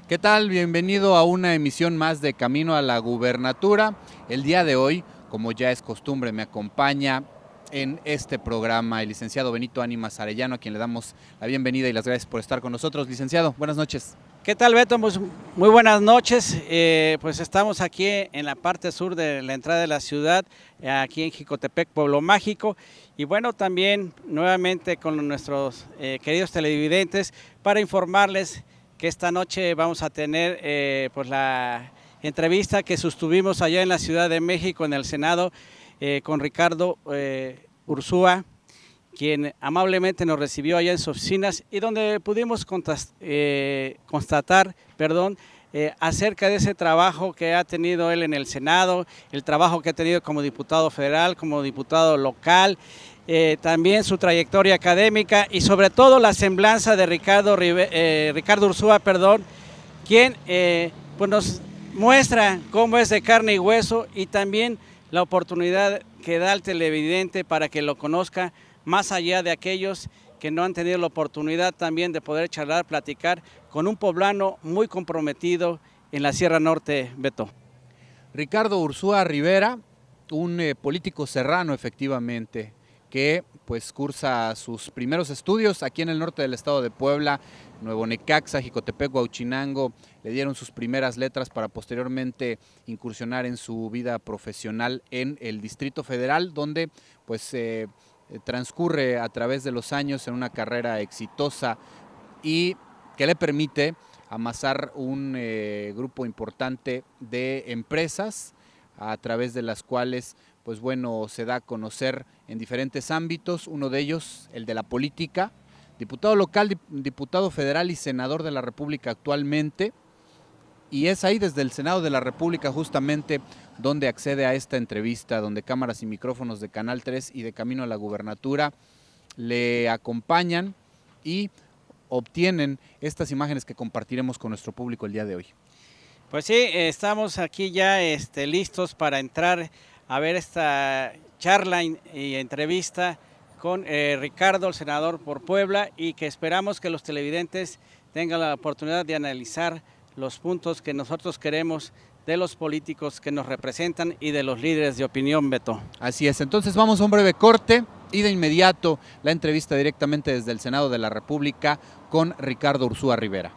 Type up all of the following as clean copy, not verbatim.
¿Qué tal? Bienvenido a una emisión más de Camino a la Gubernatura. El día de hoy, como ya es costumbre, me acompaña en este programa el licenciado Benito Ánimas Arellano, a quien le damos la bienvenida y las gracias por estar con nosotros. Licenciado, buenas noches. ¿Qué tal, Beto? Pues muy buenas noches. Pues estamos aquí en la parte sur de la entrada de la ciudad, aquí en Jicotepec, Pueblo Mágico. Y bueno, también nuevamente con nuestros queridos televidentes para informarles que esta noche vamos a tener pues la entrevista que sostuvimos allá en la Ciudad de México, en el Senado, con Ricardo Ursúa, quien amablemente nos recibió allá en sus oficinas y donde pudimos constatar, acerca de ese trabajo que ha tenido él en el Senado, el trabajo que ha tenido como diputado federal, como diputado local, también su trayectoria académica y sobre todo la semblanza de Ricardo Ursúa, quien pues nos muestra cómo es de carne y hueso y también la oportunidad que da al televidente para que lo conozca, más allá de aquellos que no han tenido la oportunidad también de poder charlar, platicar con un poblano muy comprometido en la Sierra Norte, Beto. Ricardo Ursúa Rivera, un político serrano efectivamente, que pues cursa sus primeros estudios aquí en el norte del estado de Puebla, Nuevo Necaxa, Jicotepec, Huauchinango, le dieron sus primeras letras para posteriormente incursionar en su vida profesional en el Distrito Federal, donde pues transcurre a través de los años en una carrera exitosa y que le permite amasar un grupo importante de empresas a través de las cuales pues bueno, se da a conocer en diferentes ámbitos, uno de ellos el de la política, diputado local, diputado federal y senador de la República actualmente, y es ahí desde el Senado de la República justamente donde accede a esta entrevista, donde cámaras y micrófonos de Canal 3 y de Camino a la Gubernatura le acompañan y obtienen estas imágenes que compartiremos con nuestro público el día de hoy. Pues sí, estamos aquí ya listos para entrar a ver esta charla y entrevista con Ricardo, el senador por Puebla, y que esperamos que los televidentes tengan la oportunidad de analizar los puntos que nosotros queremos de los políticos que nos representan y de los líderes de opinión, Beto. Así es, entonces vamos a un breve corte y de inmediato la entrevista directamente desde el Senado de la República con Ricardo Ursúa Rivera.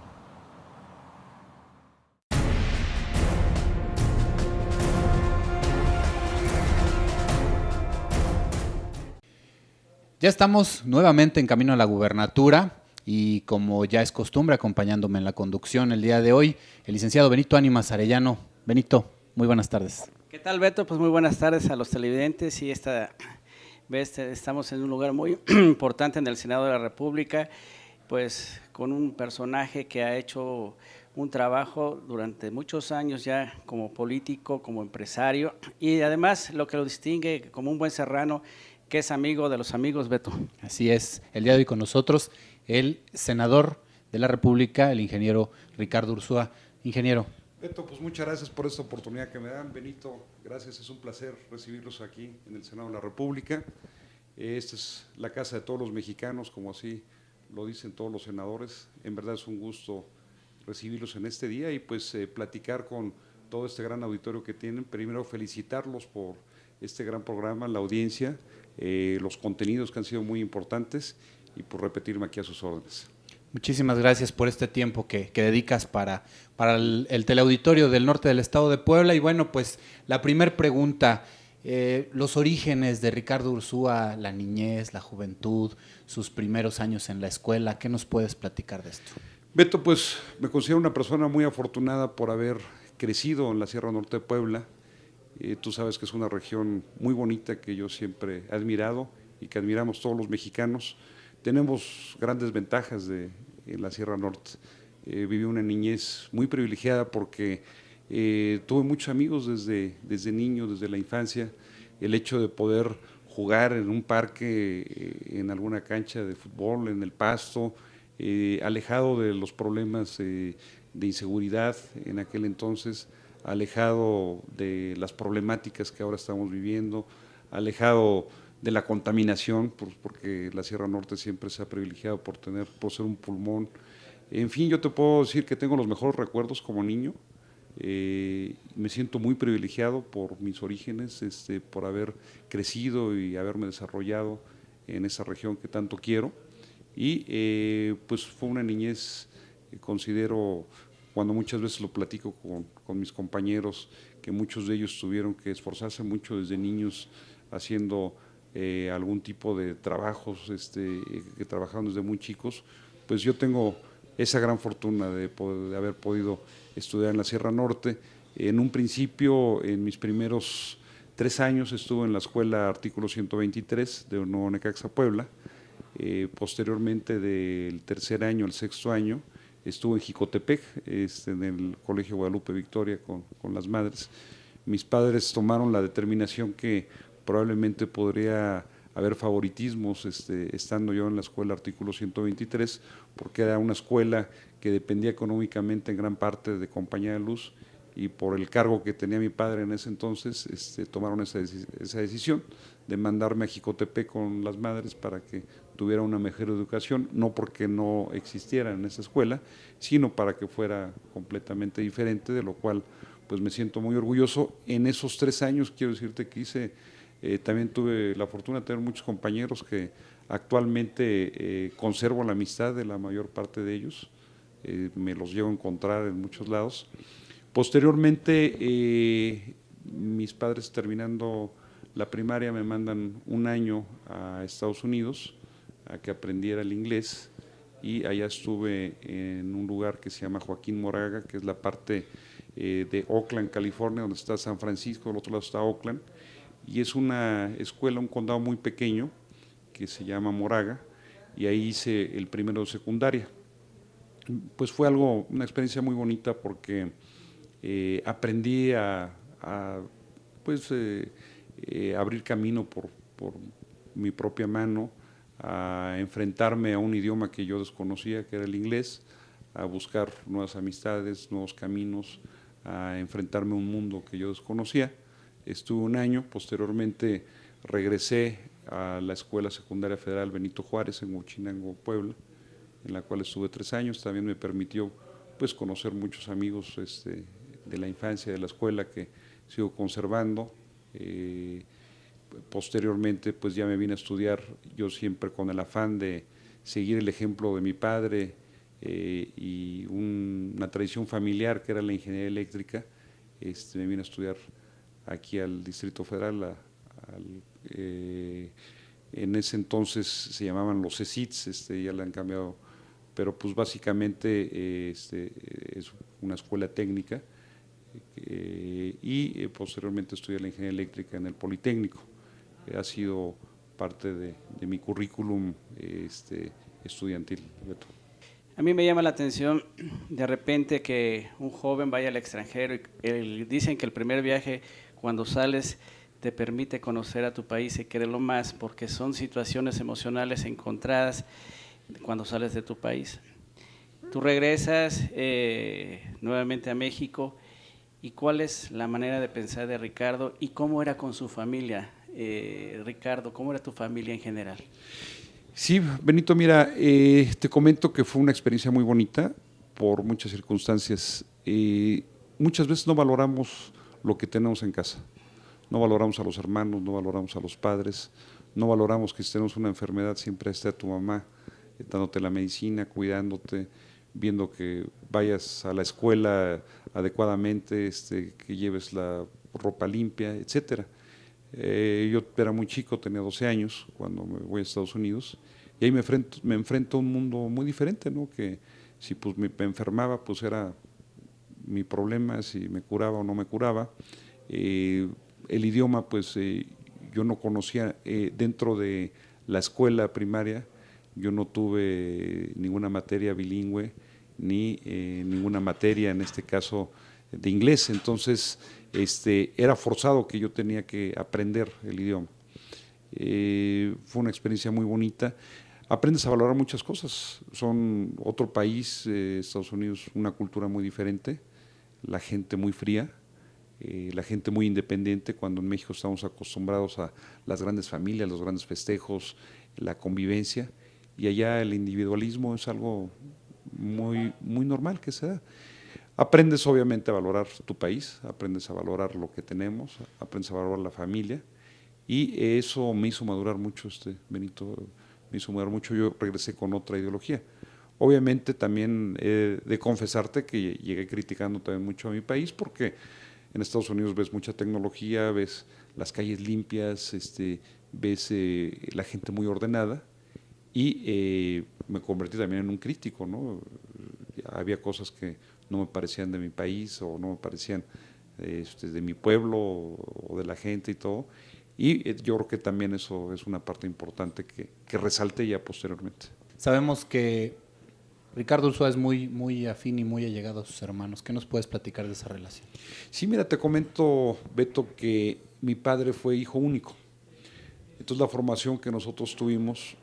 Ya estamos nuevamente en Camino a la Gubernatura y como ya es costumbre acompañándome en la conducción el día de hoy, el licenciado Benito Ánimas Arellano. Benito, muy buenas tardes. ¿Qué tal, Beto? Pues muy buenas tardes a los televidentes y esta vez estamos en un lugar muy importante en el Senado de la República, pues con un personaje que ha hecho un trabajo durante muchos años ya como político, como empresario y además lo que lo distingue como un buen serrano, que es amigo de los amigos, Beto. Así es, el día de hoy con nosotros el senador de la República, el ingeniero Ricardo Ursúa. Ingeniero. Beto, pues muchas gracias por esta oportunidad que me dan. Benito, gracias, es un placer recibirlos aquí en el Senado de la República. Esta es la casa de todos los mexicanos, como así lo dicen todos los senadores. En verdad es un gusto recibirlos en este día y pues platicar con todo este gran auditorio que tienen. Primero felicitarlos por este gran programa, la audiencia, los contenidos que han sido muy importantes y por repetirme aquí a sus órdenes. Muchísimas gracias por este tiempo que dedicas para el teleauditorio del norte del estado de Puebla. Y bueno, pues la primera pregunta, los orígenes de Ricardo Ursúa, la niñez, la juventud, sus primeros años en la escuela, ¿qué nos puedes platicar de esto? Beto, pues me considero una persona muy afortunada por haber crecido en la Sierra Norte de Puebla. Tú sabes que es una región muy bonita que yo siempre he admirado y que admiramos todos los mexicanos. Tenemos grandes ventajas en la Sierra Norte. Viví una niñez muy privilegiada porque tuve muchos amigos desde niño, desde la infancia. El hecho de poder jugar en un parque, en alguna cancha de fútbol, en el pasto, alejado de los problemas de inseguridad en aquel entonces, alejado de las problemáticas que ahora estamos viviendo, alejado de la contaminación, porque la Sierra Norte siempre se ha privilegiado por ser un pulmón En fin, yo te puedo decir que tengo los mejores recuerdos como niño. Me siento muy privilegiado por mis orígenes, por haber crecido y haberme desarrollado en esa región que tanto quiero. Y pues fue una niñez, considero, cuando muchas veces lo platico con mis compañeros, que muchos de ellos tuvieron que esforzarse mucho desde niños haciendo algún tipo de trabajos, que trabajaron desde muy chicos, pues yo tengo esa gran fortuna de haber podido estudiar en la Sierra Norte. En un principio, en mis primeros 3 años, estuve en la escuela Artículo 123 de Nuevo Necaxa, Puebla. Posteriormente, del tercer año al sexto año, estuve en Jicotepec, en el Colegio Guadalupe Victoria con las madres. Mis padres tomaron la determinación que probablemente podría haber favoritismos estando yo en la escuela Artículo 123, porque era una escuela que dependía económicamente en gran parte de Compañía de Luz, y por el cargo que tenía mi padre en ese entonces, tomaron esa decisión de mandarme a Jicotepec con las madres para que tuviera una mejor educación, no porque no existiera en esa escuela, sino para que fuera completamente diferente, de lo cual pues me siento muy orgulloso. En esos 3 años quiero decirte que también tuve la fortuna de tener muchos compañeros que actualmente conservo la amistad de la mayor parte de ellos, me los llevo a encontrar en muchos lados. Posteriormente, mis padres, terminando la primaria, me mandan un año a Estados Unidos a que aprendiera el inglés, y allá estuve en un lugar que se llama Joaquín Moraga, que es la parte de Oakland, California, donde está San Francisco, del otro lado está Oakland, y es una escuela, un condado muy pequeño que se llama Moraga, y ahí hice el primero de secundaria. Pues fue una experiencia muy bonita, porque aprendí pues, abrir camino por mi propia mano, a enfrentarme a un idioma que yo desconocía, que era el inglés, a buscar nuevas amistades, nuevos caminos, a enfrentarme a un mundo que yo desconocía. Estuve un año, posteriormente regresé a la Escuela Secundaria Federal Benito Juárez en Huachinango, Puebla, en la cual estuve 3 años. También me permitió pues conocer muchos amigos de la infancia, de la escuela, que sigo conservando. Posteriormente pues ya me vine a estudiar, yo siempre con el afán de seguir el ejemplo de mi padre y una tradición familiar que era la ingeniería eléctrica. Me vine a estudiar aquí al Distrito Federal, en ese entonces se llamaban los CECITS, ya le han cambiado, pero pues básicamente es una escuela técnica, y posteriormente estudié la ingeniería eléctrica en el Politécnico. Ha sido parte de mi currículum estudiantil, Beto. A mí me llama la atención de repente que un joven vaya al extranjero y dicen que el primer viaje, cuando sales, te permite conocer a tu país y quererlo más, porque son situaciones emocionales encontradas cuando sales de tu país. Tú regresas nuevamente a México, ¿y cuál es la manera de pensar de Ricardo y cómo era con su familia? Ricardo, ¿cómo era tu familia en general? Sí, Benito, mira, te comento que fue una experiencia muy bonita por muchas circunstancias. Muchas veces no valoramos lo que tenemos en casa. No valoramos a los hermanos, no valoramos a los padres, no valoramos que si tenemos una enfermedad siempre esté tu mamá dándote la medicina, cuidándote, viendo que vayas a la escuela adecuadamente, que lleves la ropa limpia, etcétera. Yo era muy chico, tenía 12 años cuando me voy a Estados Unidos, y ahí me enfrento a un mundo muy diferente, ¿no? Que si pues me enfermaba, pues era mi problema, si me curaba o no me curaba. El idioma, pues yo no conocía, dentro de la escuela primaria, yo no tuve ninguna materia bilingüe, ni ninguna materia, en este caso, de inglés. Entonces, era forzado que yo tenía que aprender el idioma. Fue una experiencia muy bonita. Aprendes a valorar muchas cosas. Son otro país, Estados Unidos, una cultura muy diferente, la gente muy fría, la gente muy independiente, cuando en México estamos acostumbrados a las grandes familias, los grandes festejos, la convivencia, y allá el individualismo es algo muy normal que se da. Aprendes obviamente a valorar tu país, aprendes a valorar lo que tenemos, aprendes a valorar la familia y eso me hizo madurar mucho, Benito, me hizo madurar mucho. Yo regresé con otra ideología. Obviamente también he de confesarte que llegué criticando también mucho a mi país porque en Estados Unidos ves mucha tecnología, ves las calles limpias, ves la gente muy ordenada y me convertí también en un crítico, ¿no? Había cosas que no me parecían de mi país o no me parecían de mi pueblo o de la gente y todo. Y yo creo que también eso es una parte importante que resalte ya posteriormente. Sabemos que Ricardo Ursúa es muy afín y muy allegado a sus hermanos. ¿Qué nos puedes platicar de esa relación? Sí, mira, te comento, Beto, que mi padre fue hijo único. Entonces la formación que nosotros tuvimos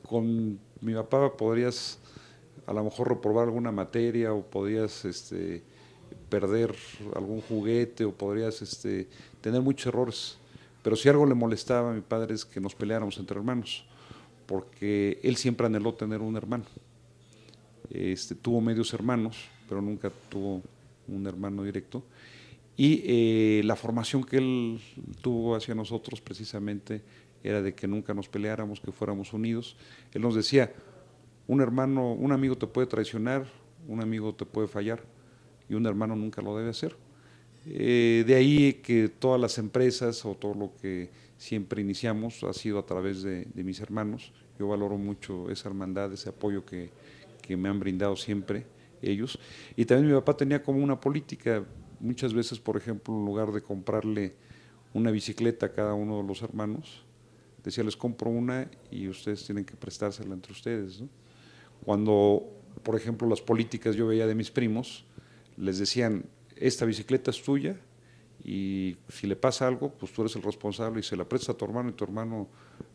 con mi papá podrías a lo mejor reprobar alguna materia o podrías perder algún juguete o podrías tener muchos errores. Pero si algo le molestaba a mi padre es que nos peleáramos entre hermanos, porque él siempre anheló tener un hermano. Tuvo medios hermanos, pero nunca tuvo un hermano directo. Y la formación que él tuvo hacia nosotros precisamente era de que nunca nos peleáramos, que fuéramos unidos. Él nos decía, un hermano, un amigo te puede traicionar, un amigo te puede fallar y un hermano nunca lo debe hacer. De ahí que todas las empresas o todo lo que siempre iniciamos ha sido a través de mis hermanos. Yo valoro mucho esa hermandad, ese apoyo que me han brindado siempre ellos. Y también mi papá tenía como una política, muchas veces, por ejemplo, en lugar de comprarle una bicicleta a cada uno de los hermanos, decía, les compro una y ustedes tienen que prestársela entre ustedes, ¿no? Cuando, por ejemplo, las políticas yo veía de mis primos, les decían, esta bicicleta es tuya y si le pasa algo, pues tú eres el responsable y se la prestas a tu hermano y tu hermano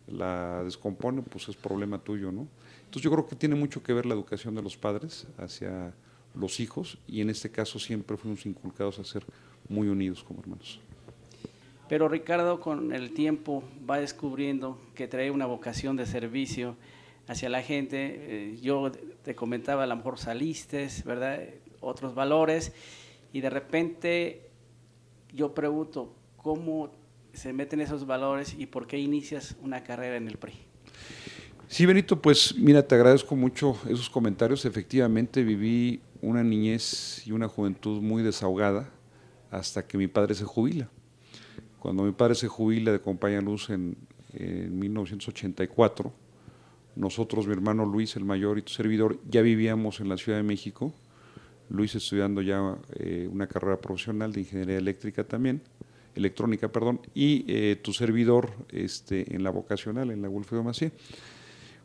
la descompone, pues es problema tuyo, ¿no? Entonces yo creo que tiene mucho que ver la educación de los padres hacia los hijos y en este caso siempre fuimos inculcados a ser muy unidos como hermanos. Pero Ricardo con el tiempo va descubriendo que trae una vocación de servicio hacia la gente. Yo te comentaba, a lo mejor saliste, ¿verdad? Otros valores y de repente yo pregunto, ¿cómo se meten esos valores y por qué inicias una carrera en el PRI? Sí, Benito, pues mira, te agradezco mucho esos comentarios. Efectivamente viví una niñez y una juventud muy desahogada hasta que mi padre se jubila. Cuando mi padre se jubila de Compañía Luz en 1984, nosotros, mi hermano Luis, el mayor, y tu servidor, ya vivíamos en la Ciudad de México. Luis estudiando ya una carrera profesional de ingeniería eléctrica también, electrónica, perdón, y tu servidor en la vocacional, en la Wilfredo Macié.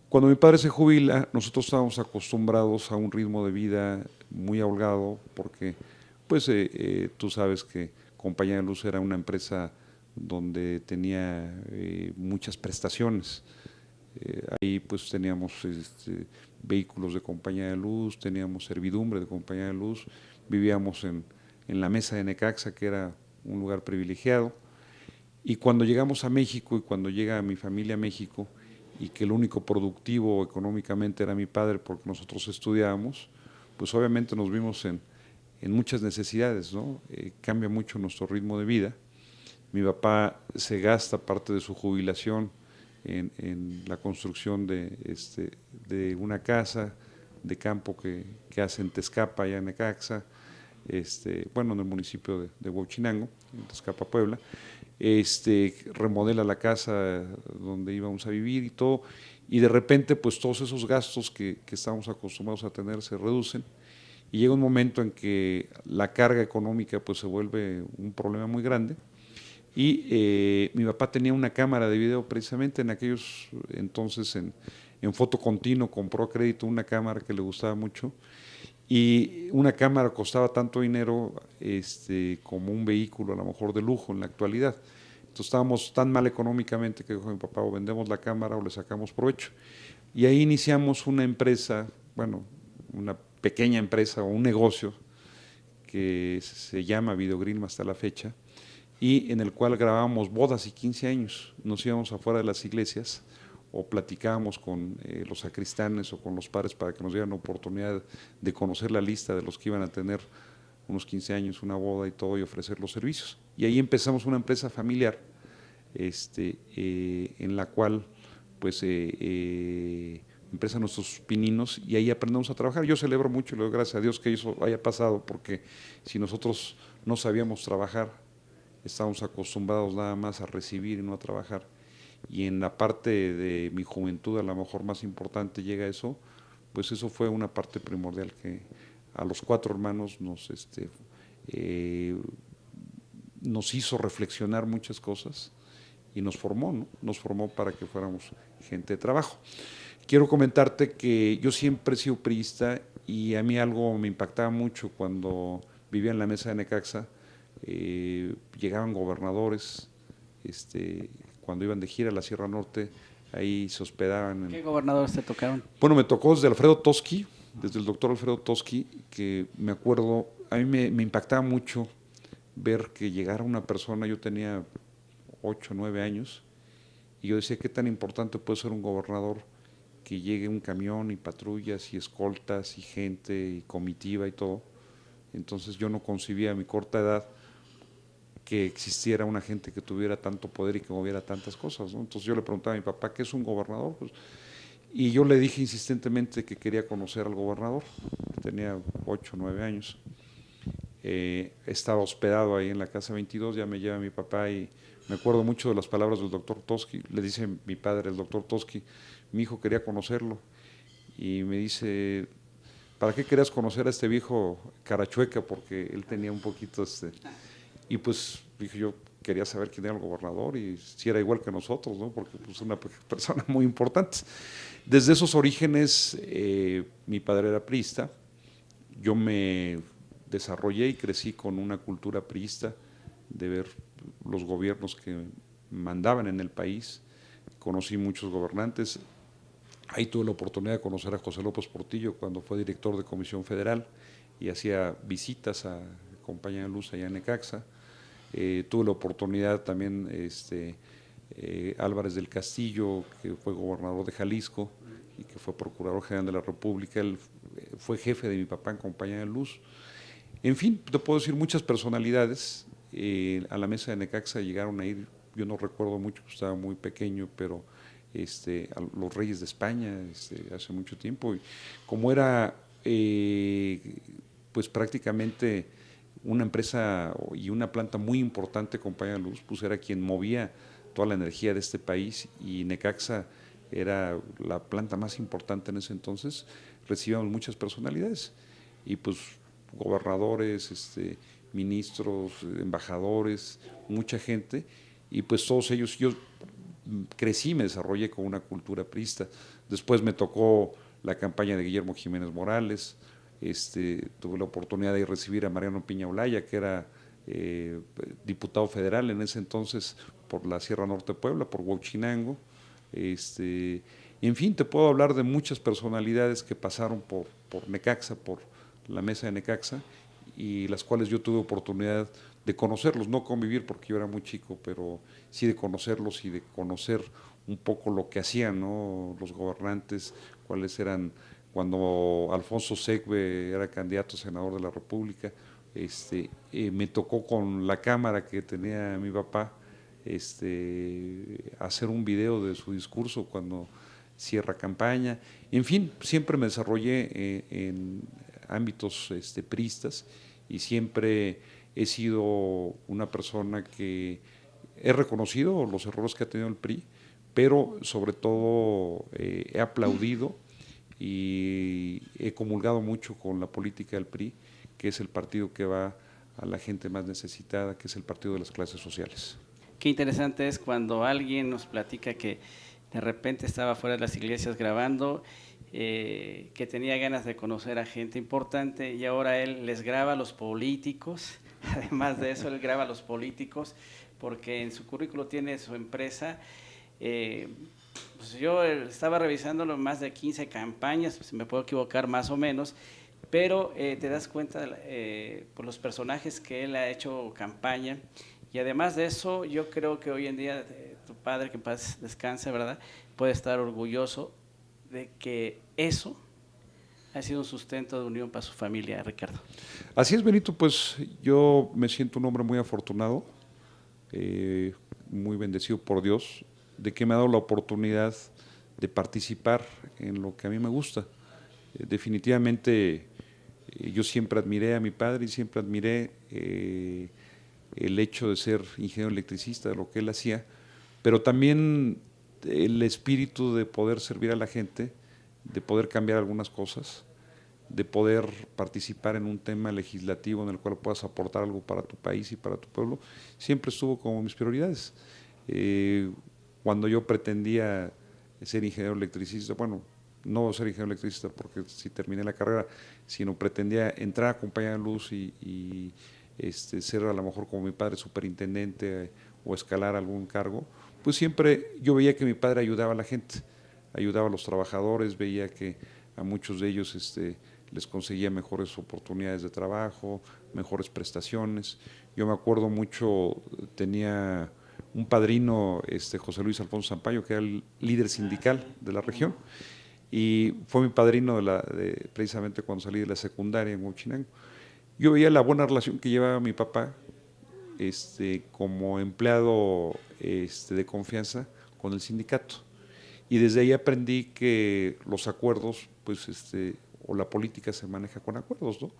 Cuando mi padre se jubila, nosotros estábamos acostumbrados a un ritmo de vida muy holgado, porque pues tú sabes que Compañía de Luz era una empresa donde tenía muchas prestaciones. Ahí pues teníamos vehículos de Compañía de Luz, teníamos servidumbre de Compañía de Luz, vivíamos en la mesa de Necaxa, que era un lugar privilegiado. Y cuando llegamos a México y cuando llega mi familia a México, y que el único productivo económicamente era mi padre porque nosotros estudiábamos, pues obviamente nos vimos en muchas necesidades, ¿no? Cambia mucho nuestro ritmo de vida. Mi papá se gasta parte de su jubilación en la construcción de una casa de campo que hace en Tezcapa, allá en Necaxa, bueno, en el municipio de Huachinango, en Tezcapa, Puebla. Remodela la casa donde íbamos a vivir y todo, y de repente pues todos esos gastos que estábamos acostumbrados a tener se reducen y llega un momento en que la carga económica pues se vuelve un problema muy grande y mi papá tenía una cámara de video precisamente en aquellos entonces en foto continuo, compró a crédito una cámara que le gustaba mucho y una cámara costaba tanto dinero como un vehículo a lo mejor de lujo en la actualidad. Entonces estábamos tan mal económicamente que dijo mi papá, o vendemos la cámara o le sacamos provecho. Y ahí iniciamos una empresa, bueno, una pequeña empresa o un negocio que se llama Videogrim hasta la fecha y en el cual grabábamos bodas y 15 años. Nos íbamos afuera de las iglesias o platicábamos con los sacristanes o con los padres para que nos dieran la oportunidad de conocer la lista de los que iban a tener unos 15 años, una boda y todo, y ofrecer los servicios. Y ahí empezamos una empresa familiar, en la cual pues empiezan nuestros pininos y ahí aprendemos a trabajar. Yo celebro mucho y le doy gracias a Dios que eso haya pasado, porque si nosotros no sabíamos trabajar, estábamos acostumbrados nada más a recibir y no a trabajar. Y en la parte de mi juventud, a lo mejor más importante, llega eso, pues eso fue una parte primordial que a los 4 hermanos nos hizo reflexionar muchas cosas y nos formó, ¿no? Nos formó para que fuéramos gente de trabajo. Quiero comentarte que yo siempre he sido priista y a mí algo me impactaba mucho cuando vivía en la mesa de Necaxa. Llegaban gobernadores, cuando iban de gira a la Sierra Norte, ahí se hospedaban. ¿Qué gobernadores te tocaron? Bueno, me tocó desde Alfredo Toski, desde el doctor Alfredo Toski, que me acuerdo, a mí me impactaba mucho ver que llegara una persona, yo tenía 8, 9 años, y yo decía, ¿qué tan importante puede ser un gobernador que llegue un camión y patrullas y escoltas y gente y comitiva y todo? Entonces yo no concibía a mi corta edad que existiera una gente que tuviera tanto poder y que moviera tantas cosas, ¿no? Entonces yo le preguntaba a mi papá, ¿qué es un gobernador? Pues, y yo le dije insistentemente que quería conocer al gobernador, tenía 8, 9 años. Estaba hospedado ahí en la casa 22, ya me lleva mi papá y me acuerdo mucho de las palabras del doctor Toski. Le dice mi padre, el doctor Toski, mi hijo quería conocerlo y me dice, ¿para qué querías conocer a este viejo carachueca? Porque él tenía un poquito y pues dije, yo quería saber quién era el gobernador y si era igual que nosotros, ¿no? Porque pues una persona muy importante. Desde esos orígenes, mi padre era priista, yo me desarrollé y crecí con una cultura priista de ver los gobiernos que mandaban en el país, conocí muchos gobernantes, ahí tuve la oportunidad de conocer a José López Portillo cuando fue director de Comisión Federal y hacía visitas a Compañía de Luz allá en Necaxa. Tuve la oportunidad también, Álvarez del Castillo, que fue gobernador de Jalisco y que fue procurador general de la República, él fue jefe de mi papá en Compañía de Luz. En fin, te puedo decir muchas personalidades. A la mesa de Necaxa llegaron a ir, yo no recuerdo mucho, estaba muy pequeño, pero a los reyes de España hace mucho tiempo. Y como era pues prácticamente una empresa y una planta muy importante, Compañía de Luz, pues era quien movía toda la energía de este país y Necaxa era la planta más importante en ese entonces, recibíamos muchas personalidades y pues gobernadores, ministros, embajadores, mucha gente, y pues todos ellos, yo crecí, me desarrollé con una cultura priista. Después me tocó la campaña de Guillermo Jiménez Morales, tuve la oportunidad de recibir a Mariano Piña Olaya, que era diputado federal en ese entonces por la Sierra Norte de Puebla, por Huauchinango. En fin, te puedo hablar de muchas personalidades que pasaron por Necaxa, por la mesa de Necaxa, y las cuales yo tuve oportunidad de conocerlos, no convivir porque yo era muy chico, pero sí de conocerlos y de conocer un poco lo que hacían, ¿no? Los gobernantes, cuáles eran, cuando Alfonso Segbe era candidato a senador de la República, me tocó con la cámara que tenía mi papá, hacer un video de su discurso cuando cierra campaña. En fin, siempre me desarrollé en ámbitos priistas y siempre he sido una persona que he reconocido los errores que ha tenido el PRI, pero sobre todo he aplaudido y he comulgado mucho con la política del PRI, que es el partido que va a la gente más necesitada, que es el partido de las clases sociales. Qué interesante es cuando alguien nos platica que de repente estaba fuera de las iglesias grabando, que tenía ganas de conocer a gente importante y ahora él les graba a los políticos. Además de eso, él graba a los políticos porque en su currículo tiene su empresa. Pues yo estaba revisándolo, más de 15 campañas, pues me puedo equivocar más o menos, pero te das cuenta por los personajes que él ha hecho campaña. Y además de eso, yo creo que hoy en día tu padre, que en paz descanse, ¿verdad? Puede estar orgulloso de que eso ha sido un sustento de unión para su familia, Ricardo. Así es, Benito, pues yo me siento un hombre muy afortunado, muy bendecido por Dios, de que me ha dado la oportunidad de participar en lo que a mí me gusta. Definitivamente yo siempre admiré a mi padre y siempre admiré el hecho de ser ingeniero electricista, de lo que él hacía, pero también el espíritu de poder servir a la gente, de poder cambiar algunas cosas, de poder participar en un tema legislativo en el cual puedas aportar algo para tu país y para tu pueblo, siempre estuvo como mis prioridades. Eh, Cuando yo pretendía ser ingeniero electricista, bueno, no ser ingeniero electricista porque si terminé la carrera, sino pretendía entrar a compañía de luz y ser a lo mejor como mi padre superintendente o escalar algún cargo, pues siempre yo veía que mi padre ayudaba a la gente, ayudaba a los trabajadores, veía que a muchos de ellos les conseguía mejores oportunidades de trabajo, mejores prestaciones. Yo me acuerdo mucho, tenía un padrino, José Luis Alfonso Zampayo, que era el líder sindical de la región, y fue mi padrino precisamente cuando salí de la secundaria en Huachinango. Yo veía la buena relación que llevaba mi papá como empleado de confianza con el sindicato. Y desde ahí aprendí que los acuerdos, pues, o la política se maneja con acuerdos, ¿no?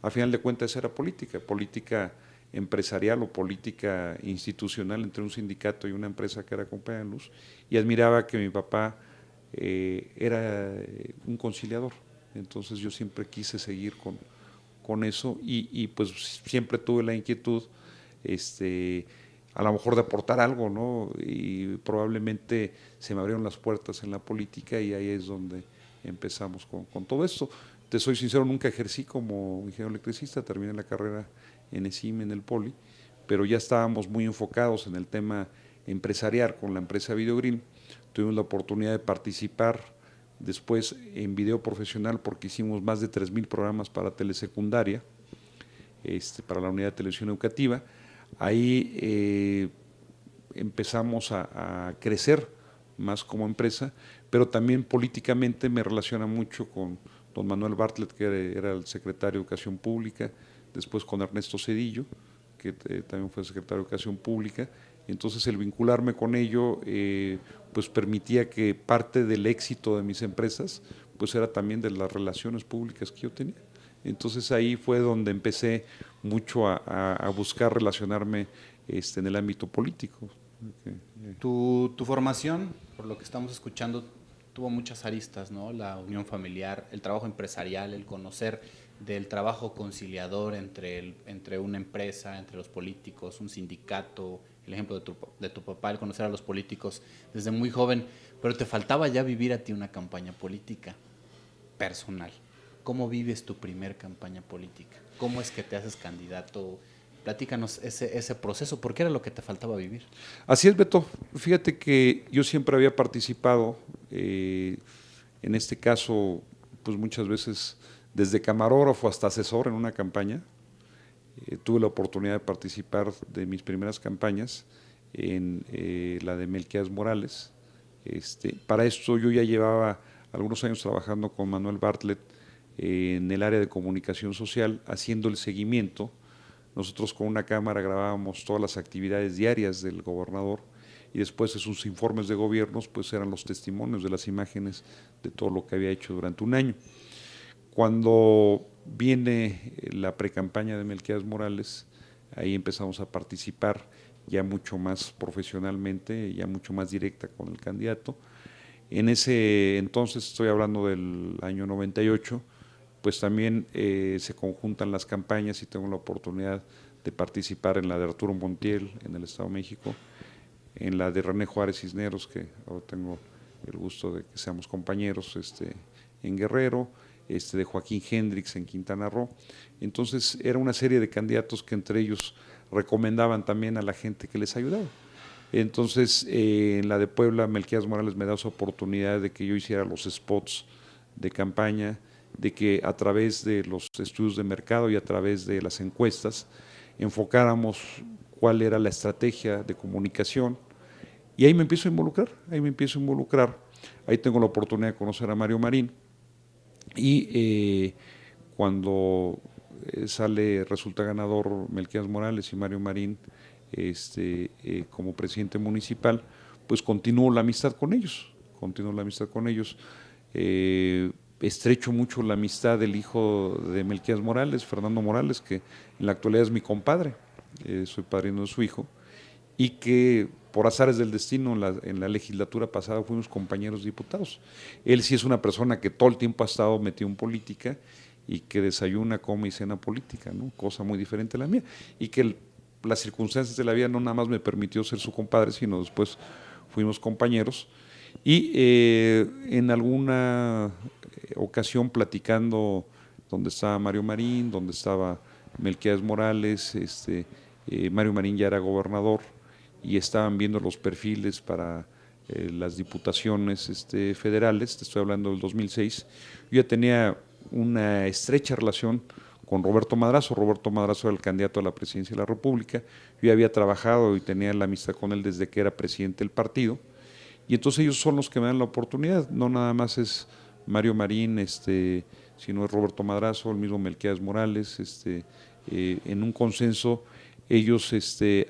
A final de cuentas era política empresarial o política institucional entre un sindicato y una empresa que era Compañía de Luz, y admiraba que mi papá era un conciliador. Entonces yo siempre quise seguir con eso y pues siempre tuve la inquietud a lo mejor de aportar algo, ¿no? Y probablemente se me abrieron las puertas en la política y ahí es donde empezamos con todo esto. Te soy sincero, nunca ejercí como ingeniero electricista, terminé la carrera en ESIM, en el Poli, pero ya estábamos muy enfocados en el tema empresarial con la empresa Videogreen. Tuvimos la oportunidad de participar después en video profesional porque hicimos más de 3,000 programas para telesecundaria, para la unidad de televisión educativa. Ahí empezamos a crecer más como empresa, pero también políticamente me relaciona mucho con don Manuel Bartlett, que era el secretario de Educación Pública, después con Ernesto Zedillo, que también fue secretario de Educación Pública. Entonces el vincularme con ello pues permitía que parte del éxito de mis empresas pues era también de las relaciones públicas que yo tenía. Entonces ahí fue donde empecé mucho a buscar relacionarme en el ámbito político. Tu formación, por lo que estamos escuchando, tuvo muchas aristas, ¿no? La unión familiar, el trabajo empresarial, el conocer del trabajo conciliador entre una empresa, entre los políticos, un sindicato, el ejemplo de tu papá, el conocer a los políticos desde muy joven, pero te faltaba ya vivir a ti una campaña política personal. ¿Cómo vives tu primer campaña política? ¿Cómo es que te haces candidato? Platícanos ese proceso, ¿por qué era lo que te faltaba vivir? Así es, Beto. Fíjate que yo siempre había participado, en este caso, pues muchas veces desde camarógrafo hasta asesor en una campaña. Tuve la oportunidad de participar de mis primeras campañas en la de Melquiades Morales. Para esto yo ya llevaba algunos años trabajando con Manuel Bartlett en el área de comunicación social, haciendo el seguimiento. Nosotros con una cámara grabábamos todas las actividades diarias del gobernador y después de sus informes de gobiernos pues eran los testimonios de las imágenes de todo lo que había hecho durante un año. Cuando viene la precampaña de Melquiades Morales, ahí empezamos a participar ya mucho más profesionalmente, ya mucho más directa con el candidato. En ese entonces, estoy hablando del año 98, pues también se conjuntan las campañas y tengo la oportunidad de participar en la de Arturo Montiel en el Estado de México, en la de René Juárez Cisneros, que ahora tengo el gusto de que seamos compañeros en Guerrero, de Joaquín Hendrix en Quintana Roo. Entonces era una serie de candidatos que entre ellos recomendaban también a la gente que les ayudaba. Entonces en la de Puebla, Melquiades Morales me da esa oportunidad de que yo hiciera los spots de campaña, de que a través de los estudios de mercado y a través de las encuestas enfocáramos cuál era la estrategia de comunicación Y ahí me empiezo a involucrar, ahí tengo la oportunidad de conocer a Mario Marín, y cuando resulta ganador Melquíades Morales y Mario Marín como presidente municipal, pues continúo la amistad con ellos, estrecho mucho la amistad del hijo de Melquíades Morales, Fernando Morales, que en la actualidad es mi compadre, soy padrino de su hijo, y que por azares del destino en la legislatura pasada fuimos compañeros diputados. Él sí es una persona que todo el tiempo ha estado metido en política y que desayuna, come y cena política, ¿no? Cosa muy diferente a la mía, y que las circunstancias de la vida no nada más me permitió ser su compadre, sino después fuimos compañeros, y en alguna ocasión platicando donde estaba Mario Marín, donde estaba Melquíades Morales, Mario Marín ya era gobernador y estaban viendo los perfiles para las diputaciones federales, te estoy hablando del 2006, yo ya tenía una estrecha relación con Roberto Madrazo. Roberto Madrazo era el candidato a la presidencia de la República, yo ya había trabajado y tenía la amistad con él desde que era presidente del partido, y entonces ellos son los que me dan la oportunidad, no nada más es Mario Marín, sino es Roberto Madrazo, el mismo Melquíades Morales, en un consenso ellos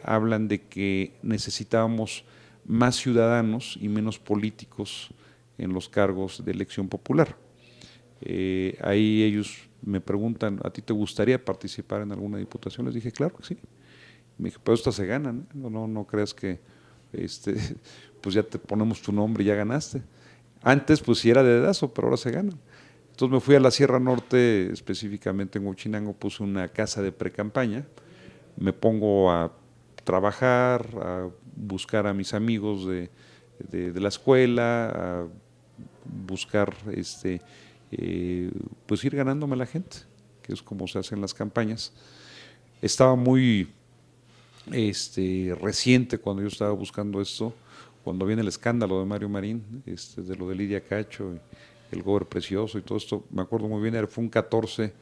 hablan de que necesitábamos más ciudadanos y menos políticos en los cargos de elección popular. Ahí ellos me preguntan, ¿a ti te gustaría participar en alguna diputación? Les dije, claro que sí. Me dije, pero esta se gana, ¿no? No creas que pues ya te ponemos tu nombre y ya ganaste. Antes pues sí era de dedazo, pero ahora se gana. Entonces me fui a la Sierra Norte, específicamente en Huachinango, puse una casa de precampaña, me pongo a trabajar, a buscar a mis amigos de la escuela, a buscar pues ir ganándome a la gente, que es como se hacen las campañas. Estaba muy reciente cuando yo estaba buscando esto, cuando viene el escándalo de Mario Marín, de lo de Lidia Cacho, el Gober Precioso y todo esto, me acuerdo muy bien, fue un 14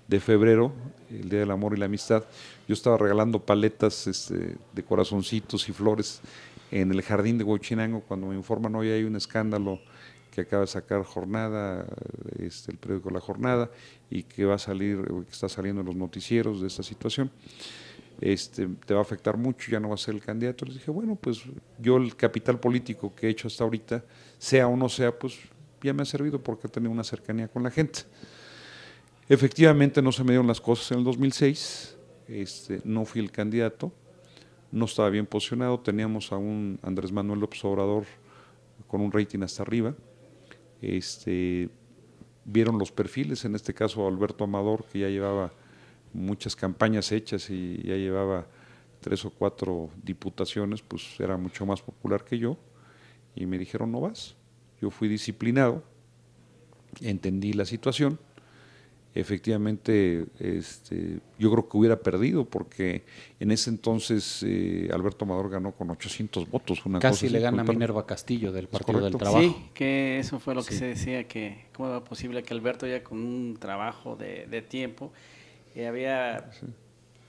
de febrero, el Día del Amor y la Amistad, yo estaba regalando paletas de corazoncitos y flores en el jardín de Huachinango, cuando me informan, hoy hay un escándalo que acaba de sacar Jornada, el periódico La Jornada, y que va a salir, que está saliendo en los noticieros de esta situación. Te va a afectar mucho, ya no va a ser el candidato. Les dije, bueno, pues yo el capital político que he hecho hasta ahorita, sea o no sea, pues ya me ha servido porque he tenido una cercanía con la gente. Efectivamente no se me dieron las cosas en el 2006, no fui el candidato, no estaba bien posicionado, teníamos a un Andrés Manuel López Obrador con un rating hasta arriba, vieron los perfiles, en este caso Alberto Amador, que ya llevaba muchas campañas hechas y ya llevaba 3 o 4 diputaciones, pues era mucho más popular que yo, y me dijeron no vas. Yo fui disciplinado, entendí la situación, efectivamente yo creo que hubiera perdido porque en ese entonces Alberto Amador ganó con 800 votos, una Casi cosa le así, gana Minerva Castillo del Partido del Trabajo. Sí, que eso fue lo que se decía, que cómo era posible que Alberto ya con un trabajo de tiempo había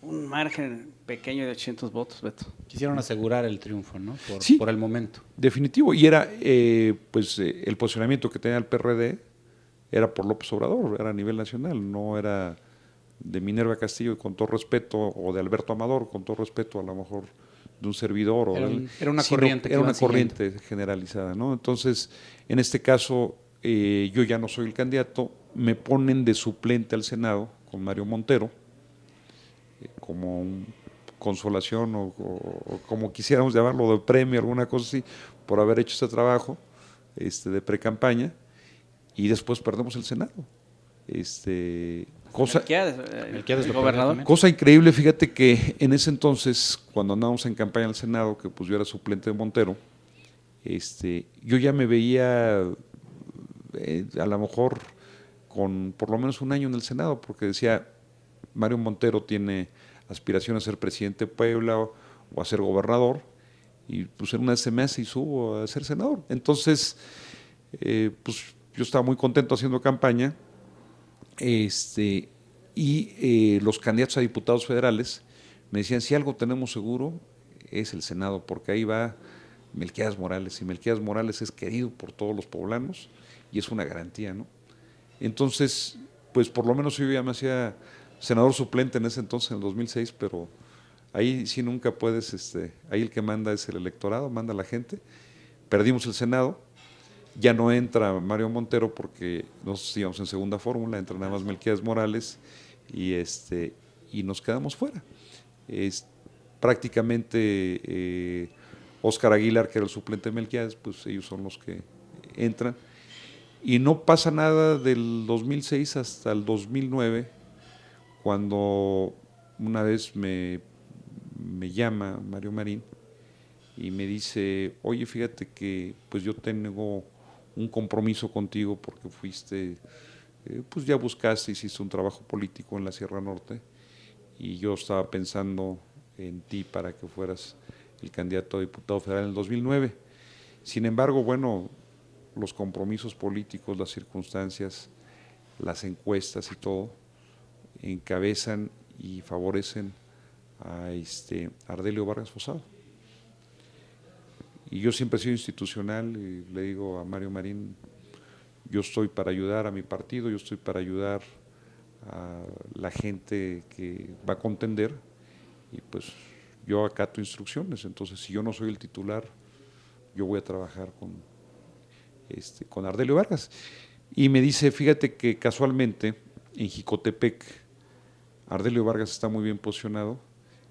un margen pequeño de 800 votos, Beto. Quisieron asegurar el triunfo, ¿no? Por el momento. Definitivo, y era el posicionamiento que tenía el PRD era por López Obrador, era a nivel nacional, no era de Minerva Castillo, con todo respeto, o de Alberto Amador, con todo respeto a lo mejor de un servidor. Era una corriente. Era una corriente generalizada, ¿no? Entonces, en este caso, yo ya no soy el candidato, me ponen de suplente al Senado con Mario Montero, como consolación o como quisiéramos llamarlo, de premio, alguna cosa así, por haber hecho este trabajo de pre-campaña, y después perdemos el Senado. Cosa increíble, fíjate que en ese entonces, cuando andábamos en campaña al Senado, que pues yo era suplente de Montero, yo ya me veía a lo mejor con por lo menos un año en el Senado, porque decía, Mario Montero tiene aspiración a ser presidente de Puebla o a ser gobernador, y pues en una vez se me hace y subo a ser senador. Entonces, pues yo estaba muy contento haciendo campaña, y los candidatos a diputados federales me decían, si algo tenemos seguro es el Senado, porque ahí va Melquiades Morales, y Melquiades Morales es querido por todos los poblanos y es una garantía, ¿no? Entonces, pues por lo menos yo ya me hacía senador suplente en ese entonces, en el 2006, pero ahí sí nunca puedes, ahí el que manda es el electorado, manda la gente. Perdimos el Senado, ya no entra Mario Montero porque nosotros íbamos en segunda fórmula, entra nada más Melquiades Morales y, y nos quedamos fuera. Prácticamente Óscar Aguilar, que era el suplente de Melquiades, pues ellos son los que entran. Y no pasa nada del 2006 hasta el 2009, cuando una vez me llama Mario Marín y me dice, oye, fíjate que pues yo tengo un compromiso contigo porque fuiste, pues ya buscaste, hiciste un trabajo político en la Sierra Norte y yo estaba pensando en ti para que fueras el candidato a diputado federal en el 2009. Sin embargo, bueno, los compromisos políticos, las circunstancias, las encuestas y todo, encabezan y favorecen a Ardelio Vargas Fosado. Y yo siempre he sido institucional y le digo a Mario Marín, yo estoy para ayudar a mi partido, yo estoy para ayudar a la gente que va a contender y pues yo acato instrucciones. Entonces, si yo no soy el titular, yo voy a trabajar con Ardelio Vargas. Y me dice, fíjate que casualmente en Jicotepec Ardelio Vargas está muy bien posicionado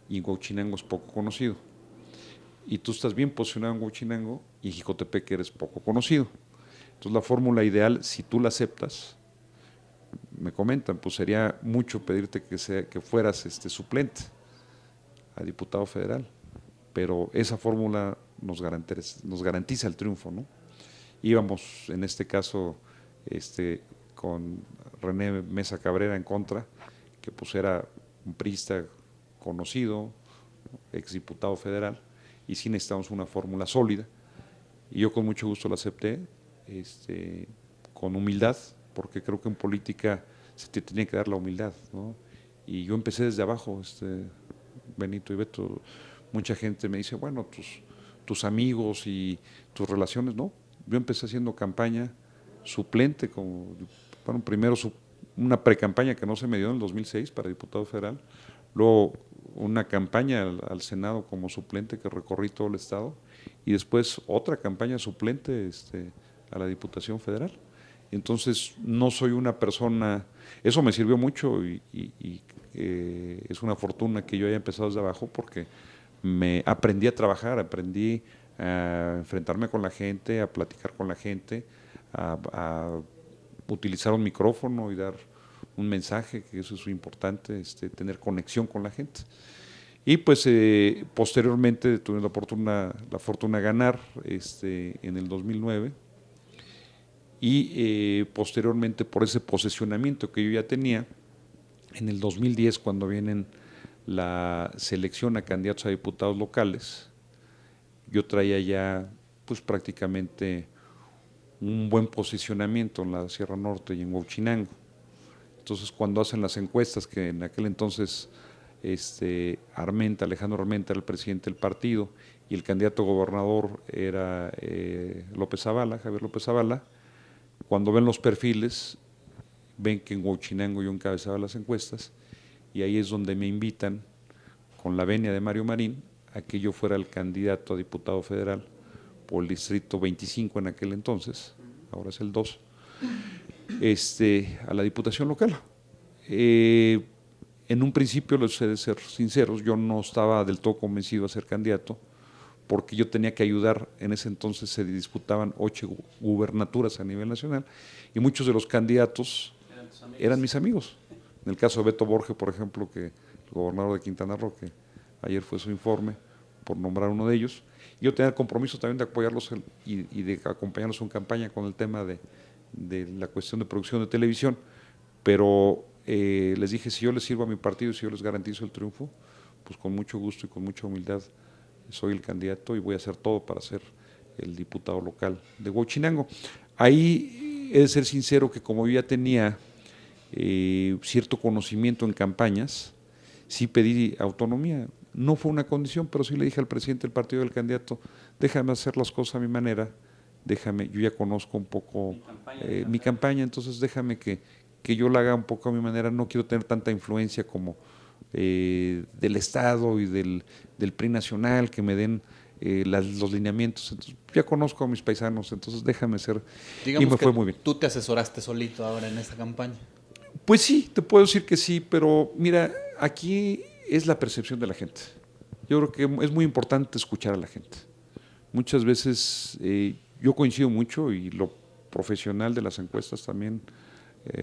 y en Huauchinango es poco conocido. Y tú estás bien posicionado en Huauchinango y en Jicotepec eres poco conocido. Entonces la fórmula ideal, si tú la aceptas, me comentan, pues sería mucho pedirte que fueras suplente a diputado federal, pero esa fórmula nos garantiza el triunfo, ¿no? Íbamos en este caso con René Mesa Cabrera en contra, que pues era un priista conocido, exdiputado federal, y sí necesitamos una fórmula sólida, y yo con mucho gusto la acepté, con humildad, porque creo que en política se te tiene que dar la humildad, ¿no? Y yo empecé desde abajo, Benito y Beto, mucha gente me dice, bueno, tus amigos y tus relaciones, no, yo empecé haciendo campaña suplente, bueno, primero una precampaña que no se me dio en el 2006 para diputado federal, luego una campaña al Senado como suplente que recorrí todo el estado y después otra campaña suplente a la Diputación Federal. Entonces no soy una persona, eso me sirvió mucho y es una fortuna que yo haya empezado desde abajo porque me aprendí a trabajar, aprendí a enfrentarme con la gente, a platicar con la gente, a utilizar un micrófono y dar un mensaje, que eso es importante, tener conexión con la gente. Y pues posteriormente tuve la fortuna de ganar en el 2009 y posteriormente por ese posicionamiento que yo ya tenía, en el 2010 cuando vienen la selección a candidatos a diputados locales, yo traía ya pues prácticamente un buen posicionamiento en la Sierra Norte y en Huauchinango. Entonces cuando hacen las encuestas, que en aquel entonces Alejandro Armenta era el presidente del partido y el candidato a gobernador era Javier López Zavala, cuando ven los perfiles, ven que en Huauchinango yo encabezaba las encuestas y ahí es donde me invitan con la venia de Mario Marín a que yo fuera el candidato a diputado federal por el distrito 25 en aquel entonces, ahora es el 2, a la diputación local. En un principio, les he de ser sinceros, yo no estaba del todo convencido a ser candidato porque yo tenía que ayudar, en ese entonces se disputaban 8 gubernaturas a nivel nacional y muchos de los candidatos eran mis amigos. En el caso de Beto Borge, por ejemplo, que el gobernador de Quintana Roo, que ayer fue su informe, por nombrar uno de ellos, yo tenía el compromiso también de apoyarlos y de acompañarlos en campaña con el tema de la cuestión de producción de televisión, pero les dije, si yo les sirvo a mi partido, si yo les garantizo el triunfo, pues con mucho gusto y con mucha humildad soy el candidato y voy a hacer todo para ser el diputado local de Huauchinango. Ahí he de ser sincero que como yo ya tenía cierto conocimiento en campañas, sí pedí autonomía. no fue una condición, pero sí le dije al presidente del partido del candidato, déjame hacer las cosas a mi manera, yo ya conozco un poco mi campaña, entonces déjame que yo la haga un poco a mi manera, no quiero tener tanta influencia como del Estado y del PRI nacional, que me den los lineamientos, entonces ya conozco a mis paisanos, entonces déjame ser, Digamos y me que fue muy bien. tú te asesoraste solito ahora en esta campaña. Pues sí, te puedo decir que sí, pero mira, aquí es la percepción de la gente. Yo creo que es muy importante escuchar a la gente. Muchas veces yo coincido mucho y lo profesional de las encuestas también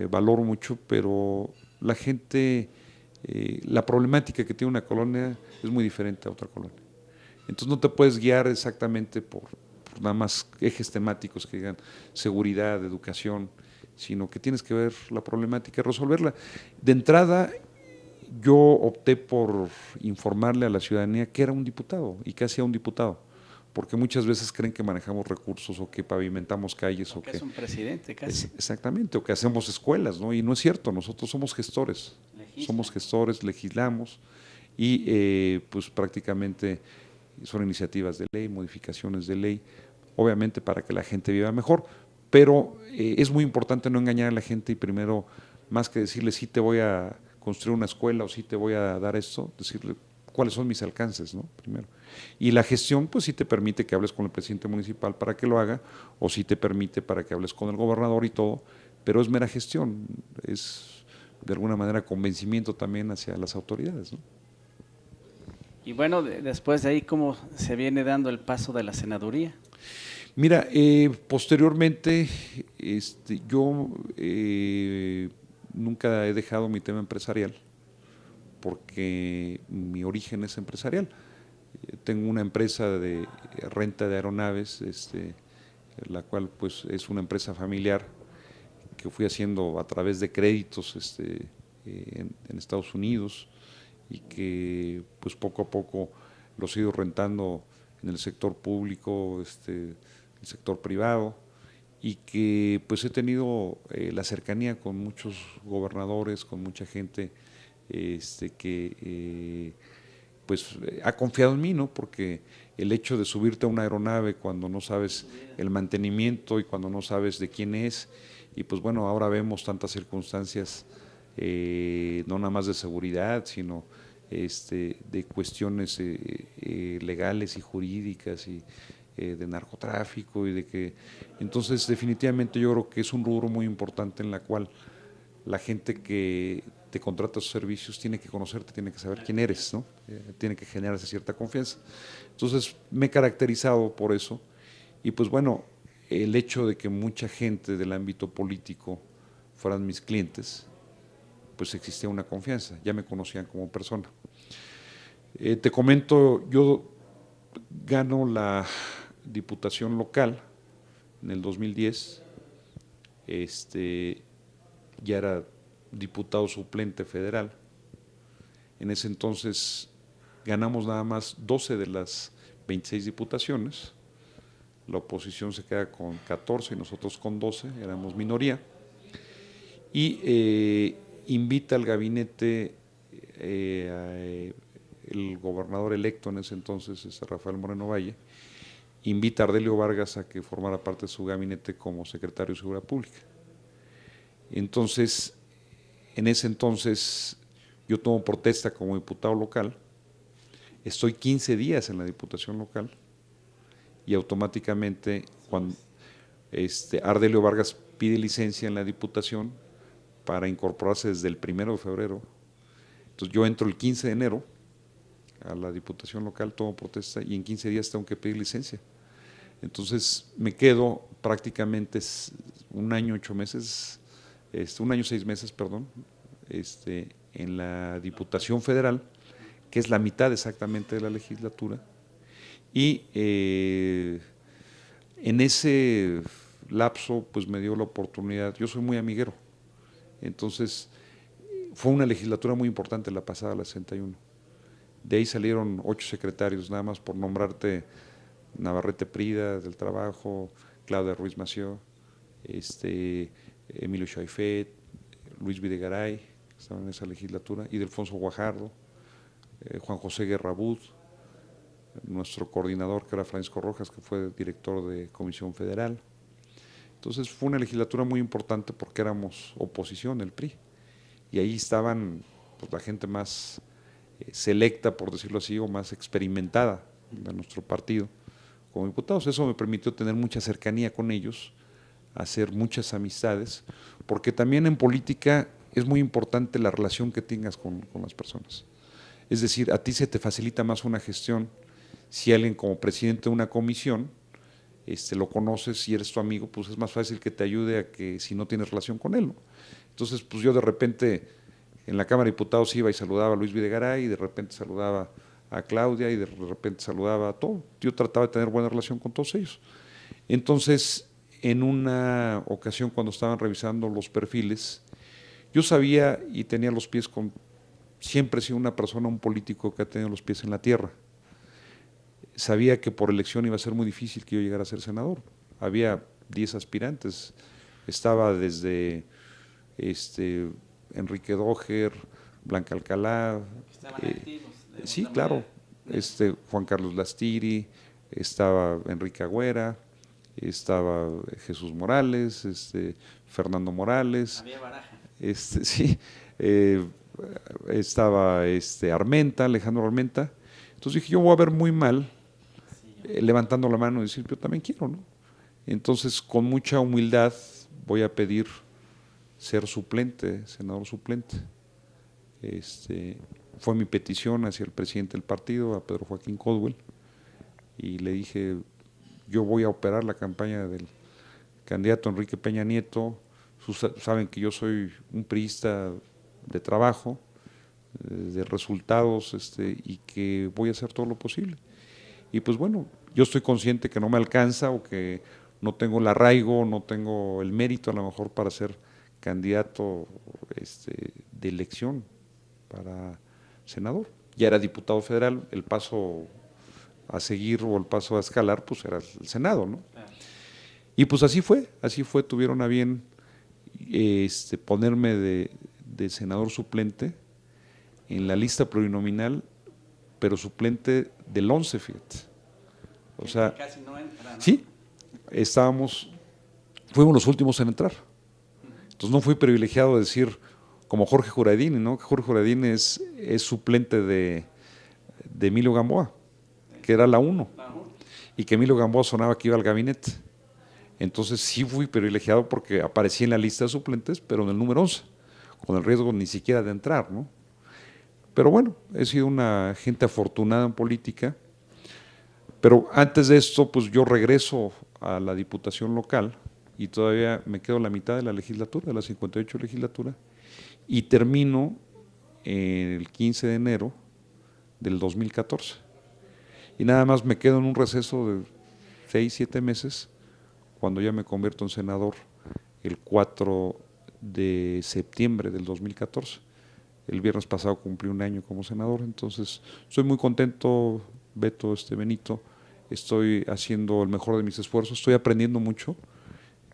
valoro mucho, pero la gente, la problemática que tiene una colonia es muy diferente a otra colonia. Entonces no te puedes guiar exactamente por nada más ejes temáticos que digan seguridad, educación, sino que tienes que ver la problemática y resolverla. De entrada, yo opté por informarle a la ciudadanía que era un diputado y que hacía un diputado, porque muchas veces creen que manejamos recursos o que pavimentamos calles o que es un presidente casi. exactamente, o que hacemos escuelas, ¿no? Y no es cierto, nosotros somos gestores, legislamos y pues prácticamente son iniciativas de ley, modificaciones de ley, obviamente para que la gente viva mejor, pero es muy importante no engañar a la gente y primero, más que decirle sí te voy a construir una escuela o sí te voy a dar esto, decirle cuáles son mis alcances, ¿no? Primero. Y la gestión, pues sí te permite que hables con el presidente municipal para que lo haga, o sí te permite para que hables con el gobernador y todo, pero es mera gestión, es de alguna manera convencimiento también hacia las autoridades, ¿no? Y bueno, después de ahí, ¿cómo se viene dando el paso de la senaduría? Mira, posteriormente, yo nunca he dejado mi tema empresarial, porque mi origen es empresarial. Tengo una empresa de renta de aeronaves, la cual pues es una empresa familiar que fui haciendo a través de créditos en Estados Unidos y que pues poco a poco los he ido rentando en el sector público, el sector privado, y que pues he tenido la cercanía con muchos gobernadores, con mucha gente que pues ha confiado en mí, ¿no? Porque el hecho de subirte a una aeronave cuando no sabes el mantenimiento y cuando no sabes de quién es, y pues bueno, ahora vemos tantas circunstancias, no nada más de seguridad, sino de cuestiones legales y jurídicas y de narcotráfico y de que entonces definitivamente yo creo que es un rubro muy importante en la cual la gente que te contrata sus servicios tiene que conocerte, tiene que saber quién eres, ¿no? Tiene que generarse cierta confianza. Entonces me he caracterizado por eso y pues bueno, el hecho de que mucha gente del ámbito político fueran mis clientes, pues existía una confianza, ya me conocían como persona. Te comento, yo gano la diputación local en el 2010, ya era diputado suplente federal. En ese entonces ganamos nada más 12 de las 26 diputaciones, la oposición se queda con 14 y nosotros con 12, éramos minoría, y invita al gabinete el gobernador electo en ese entonces, Rafael Moreno Valle, invita a Ardelio Vargas a que formara parte de su gabinete como secretario de Seguridad Pública. Entonces, en ese entonces yo tomo protesta como diputado local, estoy 15 días en la diputación local y automáticamente cuando Ardelio Vargas pide licencia en la diputación para incorporarse desde el 1 de febrero, entonces yo entro el 15 de enero a la diputación local, tomo protesta y en 15 días tengo que pedir licencia. Entonces me quedo prácticamente un año, 8 meses, un año, 6 meses, perdón, en la Diputación Federal, que es la mitad exactamente de la legislatura, y en ese lapso pues me dio la oportunidad, yo soy muy amiguero, entonces fue una legislatura muy importante la pasada, la 61. De ahí salieron 8 secretarios, nada más por nombrarte: Navarrete Prida del Trabajo, Claudia Ruiz Massieu, Emilio Chaifet, Luis Videgaray, que estaban en esa legislatura, y Delfonso Guajardo, Juan José Guerrabud, nuestro coordinador que era Francisco Rojas, que fue director de Comisión Federal. Entonces fue una legislatura muy importante porque éramos oposición, el PRI, y ahí estaban pues, la gente más selecta, por decirlo así, o más experimentada de nuestro partido como diputados. Eso me permitió tener mucha cercanía con ellos, hacer muchas amistades, porque también en política es muy importante la relación que tengas con las personas. Es decir, a ti se te facilita más una gestión si alguien como presidente de una comisión lo conoces y eres tu amigo, pues es más fácil que te ayude a que si no tienes relación con él, ¿no? Entonces, pues yo de repente en la Cámara de Diputados iba y saludaba a Luis Videgaray, y de repente saludaba a Claudia, y de repente saludaba a todo. Yo trataba de tener buena relación con todos ellos. Entonces, en una ocasión cuando estaban revisando los perfiles, yo sabía y tenía los pies con… Siempre he sido una persona, un político que ha tenido los pies en la tierra. Sabía que por elección iba a ser muy difícil que yo llegara a ser senador. Había 10 aspirantes. Estaba desde Enrique Doher, Blanca Alcalá. Estaban activos. Sí, claro. Juan Carlos Lastiri, estaba Enrique Agüera, estaba Jesús Morales, Fernando Morales. Había baraja. Sí, estaba Armenta, Alejandro Armenta. Entonces dije, yo voy a ver muy mal levantando la mano y decir, yo también quiero, ¿no? Entonces, con mucha humildad voy a pedir ser suplente, senador suplente. Fue mi petición hacia el presidente del partido, a Pedro Joaquín Caldwell, y le dije, yo voy a operar la campaña del candidato Enrique Peña Nieto. Saben que yo soy un priista de trabajo, de resultados, y que voy a hacer todo lo posible. Y pues bueno, yo estoy consciente que no me alcanza o que no tengo el arraigo, no tengo el mérito a lo mejor para ser candidato de elección para senador. Ya era diputado federal, el paso a seguir o el paso a escalar pues era el Senado, ¿no? Y pues así fue, tuvieron a bien ponerme de senador suplente en la lista plurinominal, pero suplente del 11, fíjate. O sea, casi no entra, ¿no? Sí, fuimos los últimos en entrar. Entonces no fui privilegiado de decir, como Jorge Juradini, ¿no? Que Jorge Juradini es suplente de Emilio Gamboa, que era la 1, y que Emilio Gamboa sonaba que iba al gabinete. Entonces sí fui privilegiado porque aparecí en la lista de suplentes, pero en el número 11, con el riesgo ni siquiera de entrar, ¿no? Pero bueno, he sido una gente afortunada en política. Pero antes de esto, pues yo regreso a la diputación local y todavía me quedo la mitad de la legislatura, de la 58 legislatura, y termino el 15 de enero del 2014. Y nada más me quedo en un receso de 6, 7 meses, cuando ya me convierto en senador el 4 de septiembre del 2014. El viernes pasado cumplí un año como senador, entonces estoy muy contento, Beto, Benito. Estoy haciendo el mejor de mis esfuerzos, estoy aprendiendo mucho.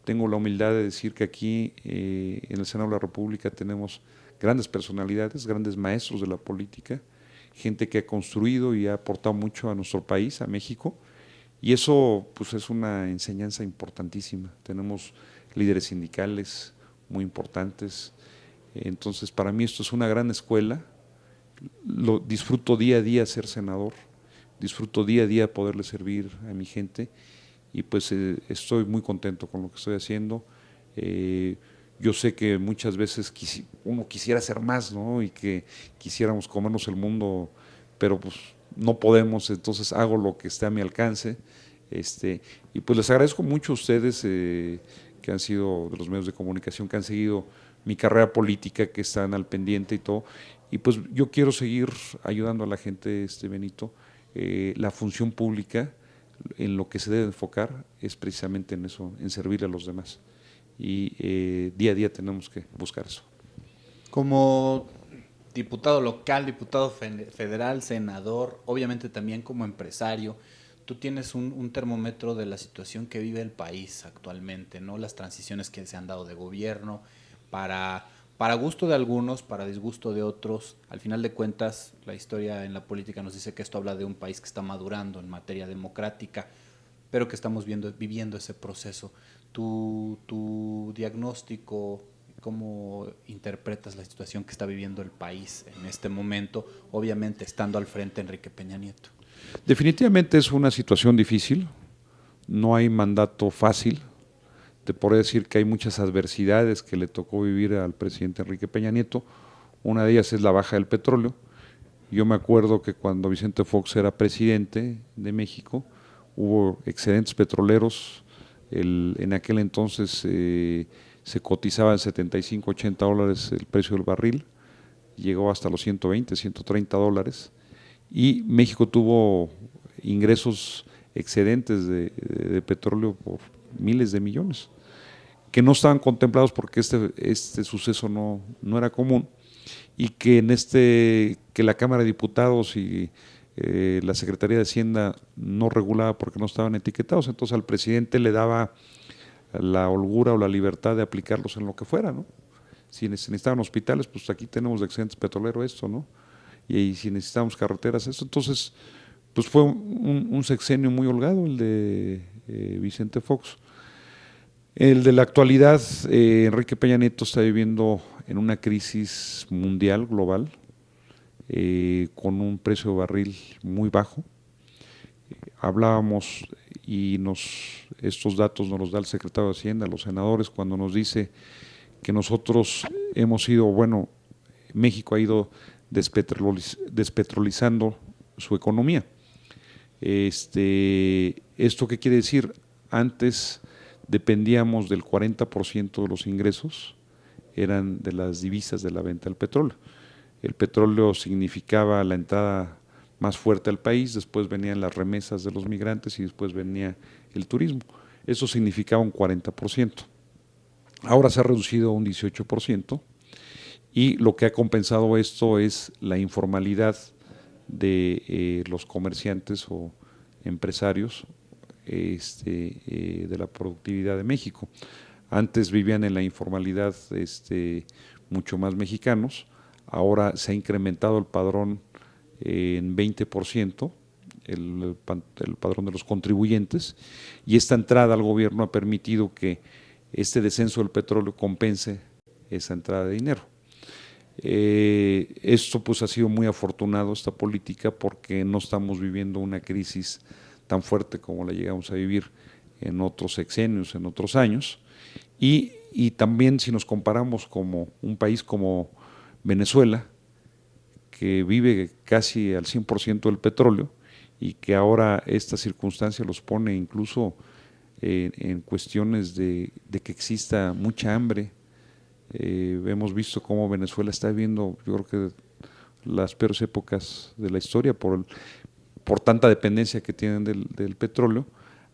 Tengo la humildad de decir que aquí en el Senado de la República tenemos grandes personalidades, grandes maestros de la política, gente que ha construido y ha aportado mucho a nuestro país, a México, y eso pues es una enseñanza importantísima. Tenemos líderes sindicales muy importantes, entonces para mí esto es una gran escuela. Lo disfruto día a día ser senador, disfruto día a día poderle servir a mi gente, y pues estoy muy contento con lo que estoy haciendo. Yo sé que muchas veces uno quisiera hacer más, ¿no? Y que quisiéramos comernos el mundo, pero pues no podemos, entonces hago lo que esté a mi alcance. Y pues les agradezco mucho a ustedes que han sido de los medios de comunicación, que han seguido mi carrera política, que están al pendiente y todo. Y pues yo quiero seguir ayudando a la gente, Benito. La función pública, en lo que se debe enfocar, es precisamente en eso, en servir a los demás. Y día a día tenemos que buscar eso. Como diputado local, diputado federal, senador, obviamente también como empresario, tú tienes un termómetro de la situación que vive el país actualmente, ¿no? Las transiciones que se han dado de gobierno para para gusto de algunos, para disgusto de otros. Al final de cuentas, la historia en la política nos dice que esto habla de un país que está madurando en materia democrática, pero que estamos viviendo ese proceso. Tu diagnóstico, ¿cómo interpretas la situación que está viviendo el país en este momento, obviamente estando al frente Enrique Peña Nieto? Definitivamente es una situación difícil, no hay mandato fácil. Te podría decir que hay muchas adversidades que le tocó vivir al presidente Enrique Peña Nieto. Una de ellas es la baja del petróleo. Yo me acuerdo que cuando Vicente Fox era presidente de México, hubo excedentes petroleros. En aquel entonces se cotizaba en 75, 80 dólares el precio del barril, llegó hasta los 120, 130 dólares, y México tuvo ingresos excedentes de petróleo por miles de millones, que no estaban contemplados porque este suceso no era común, y que que la Cámara de Diputados y la Secretaría de Hacienda no regulaba porque no estaban etiquetados. Entonces al presidente le daba la holgura o la libertad de aplicarlos en lo que fuera, ¿no? Si necesitaban hospitales, pues aquí tenemos de excedentes petroleros esto, ¿no? Y si necesitamos carreteras, esto. Entonces, pues fue un sexenio muy holgado el de Vicente Fox. El de la actualidad, Enrique Peña Nieto está viviendo en una crisis mundial, global, con un precio de barril muy bajo. Hablábamos y estos datos nos los da el secretario de Hacienda, los senadores, cuando nos dice que nosotros hemos ido, bueno, México ha ido despetrolizando su economía. ¿Esto qué quiere decir? Antes dependíamos del 40% de los ingresos, eran de las divisas de la venta del petróleo. El petróleo significaba la entrada más fuerte al país, después venían las remesas de los migrantes y después venía el turismo. Eso significaba un 40%. Ahora se ha reducido a un 18%, y lo que ha compensado esto es la informalidad de los comerciantes o empresarios de la productividad de México. Antes vivían en la informalidad mucho más mexicanos, ahora se ha incrementado el padrón en 20%, el padrón de los contribuyentes, y esta entrada al gobierno ha permitido que este descenso del petróleo compense esa entrada de dinero. Esto pues ha sido muy afortunado, esta política, porque no estamos viviendo una crisis tan fuerte como la llegamos a vivir en otros sexenios, en otros años, y también si nos comparamos como un país como Venezuela, que vive casi al 100% del petróleo, y que ahora esta circunstancia los pone incluso en cuestiones de que exista mucha hambre. Hemos visto cómo Venezuela está viviendo, yo creo que las peores épocas de la historia por tanta dependencia que tienen del petróleo.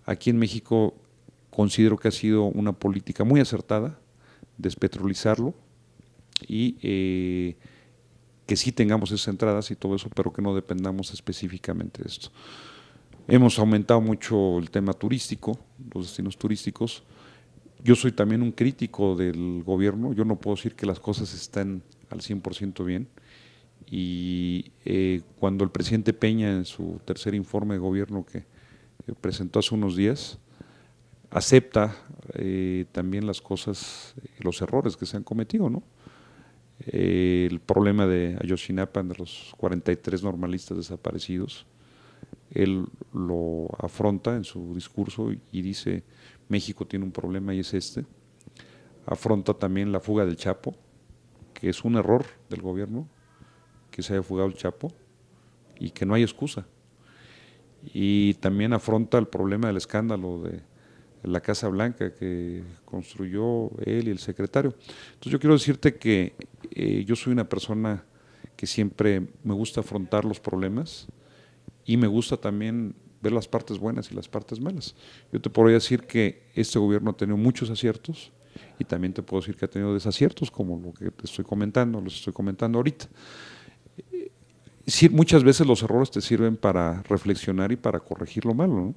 Aquí en México considero que ha sido una política muy acertada, despetrolizarlo, y que sí tengamos esas entradas y todo eso, pero que no dependamos específicamente de esto. Hemos aumentado mucho el tema turístico, los destinos turísticos. Yo soy también un crítico del gobierno, yo no puedo decir que las cosas están al 100% bien, y cuando el presidente Peña, en su tercer informe de gobierno que presentó hace unos días, acepta también las cosas, los errores que se han cometido, ¿no? El problema de Ayotzinapa, de los 43 normalistas desaparecidos, él lo afronta en su discurso y dice: México tiene un problema y es este. Afronta también la fuga del Chapo, que es un error del gobierno que se haya fugado el Chapo y que no hay excusa. Y también afronta el problema del escándalo de la Casa Blanca que construyó él y el secretario. Entonces yo quiero decirte que yo soy una persona que siempre me gusta afrontar los problemas, y me gusta también ver las partes buenas y las partes malas. Yo te podría decir que este gobierno ha tenido muchos aciertos, y también te puedo decir que ha tenido desaciertos, como lo que te estoy comentando, los estoy comentando ahorita. Sí, muchas veces los errores te sirven para reflexionar y para corregir lo malo, ¿no?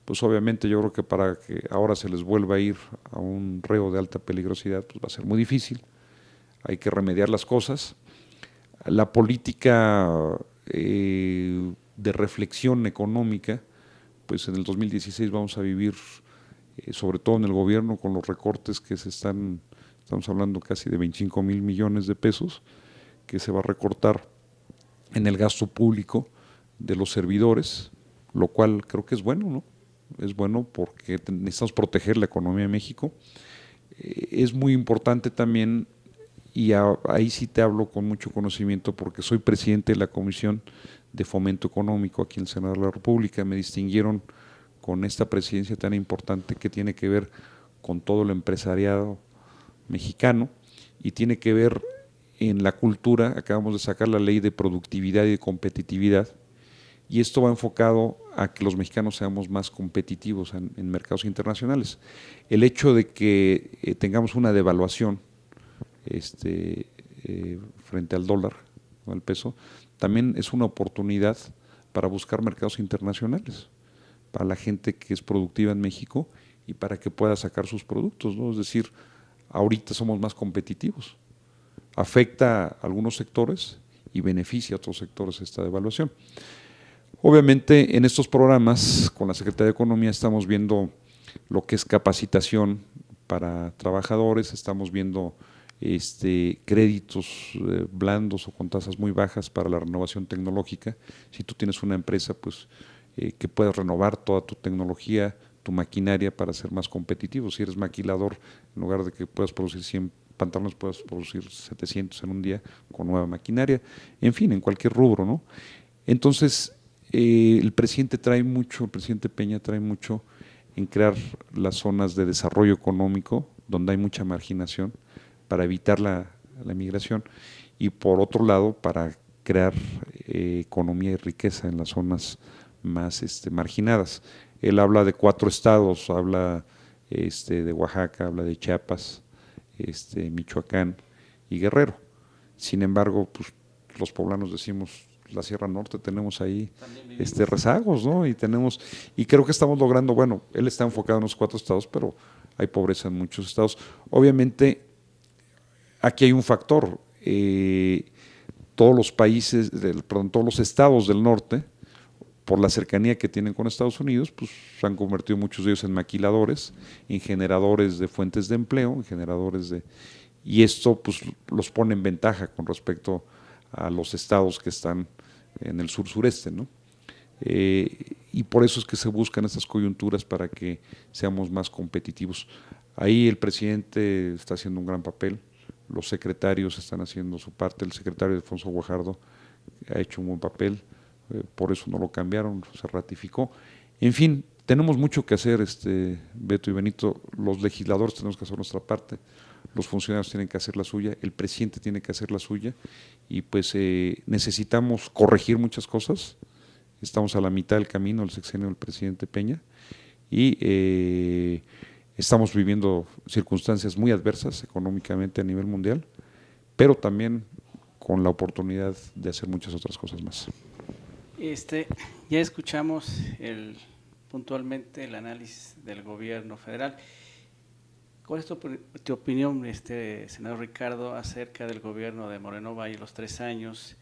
Pues obviamente yo creo que para que ahora se les vuelva a ir a un reo de alta peligrosidad, pues va a ser muy difícil. hay que remediar las cosas. La política de reflexión económica, pues en el 2016 vamos a vivir, sobre todo en el gobierno, con los recortes que estamos hablando casi de 25,000 millones de pesos, que se va a recortar en el gasto público de los servidores, lo cual creo que es bueno, ¿no? Es bueno porque necesitamos proteger la economía de México. Es muy importante también, y ahí sí te hablo con mucho conocimiento porque soy presidente de la Comisión de Fomento Económico aquí en el Senado de la República. Me distinguieron con esta presidencia tan importante que tiene que ver con todo el empresariado mexicano y tiene que ver en la cultura. Acabamos de sacar la ley de productividad y de competitividad, y esto va enfocado a que los mexicanos seamos más competitivos en mercados internacionales. El hecho de que tengamos una devaluación frente al dólar o al peso, también es una oportunidad para buscar mercados internacionales, para la gente que es productiva en México y para que pueda sacar sus productos, ¿no? Es decir, ahorita somos más competitivos. Afecta a algunos sectores y beneficia a otros sectores esta devaluación. Obviamente en estos programas con la Secretaría de Economía estamos viendo lo que es capacitación para trabajadores, estamos viendo créditos blandos o con tasas muy bajas para la renovación tecnológica. Si tú tienes una empresa, pues que puedas renovar toda tu tecnología, tu maquinaria para ser más competitivo. Si eres maquilador, en lugar de que puedas producir 100 pantalones, puedas producir 700 en un día con nueva maquinaria. En fin, en cualquier rubro, ¿no? Entonces, el presidente Peña trae mucho en crear las zonas de desarrollo económico donde hay mucha marginación para evitar la migración, y por otro lado para crear economía y riqueza en las zonas más marginadas. Él habla de 4 estados, habla de Oaxaca, habla de Chiapas, Michoacán y Guerrero. Sin embargo, pues los poblanos decimos, la Sierra Norte tenemos ahí rezagos, ¿no? Y creo que estamos logrando, bueno, él está enfocado en los 4 estados, pero hay pobreza en muchos estados. Obviamente, aquí hay un factor, todos los estados del norte, por la cercanía que tienen con Estados Unidos, pues se han convertido muchos de ellos en maquiladores, en generadores de fuentes de empleo, y esto pues los pone en ventaja con respecto a los estados que están en el sur-sureste, ¿no? Y por eso es que se buscan estas coyunturas para que seamos más competitivos. Ahí el presidente está haciendo un gran papel, los secretarios están haciendo su parte, el secretario Alfonso Guajardo ha hecho un buen papel, por eso no lo cambiaron, se ratificó. En fin, tenemos mucho que hacer, Beto y Benito, los legisladores tenemos que hacer nuestra parte, los funcionarios tienen que hacer la suya, el presidente tiene que hacer la suya, y pues necesitamos corregir muchas cosas. Estamos a la mitad del camino del sexenio del presidente Peña y estamos viviendo circunstancias muy adversas económicamente a nivel mundial, pero también con la oportunidad de hacer muchas otras cosas más. Ya escuchamos puntualmente el análisis del gobierno federal. ¿Cuál es tu opinión, senador Ricardo, acerca del gobierno de Moreno Valle los 3 años?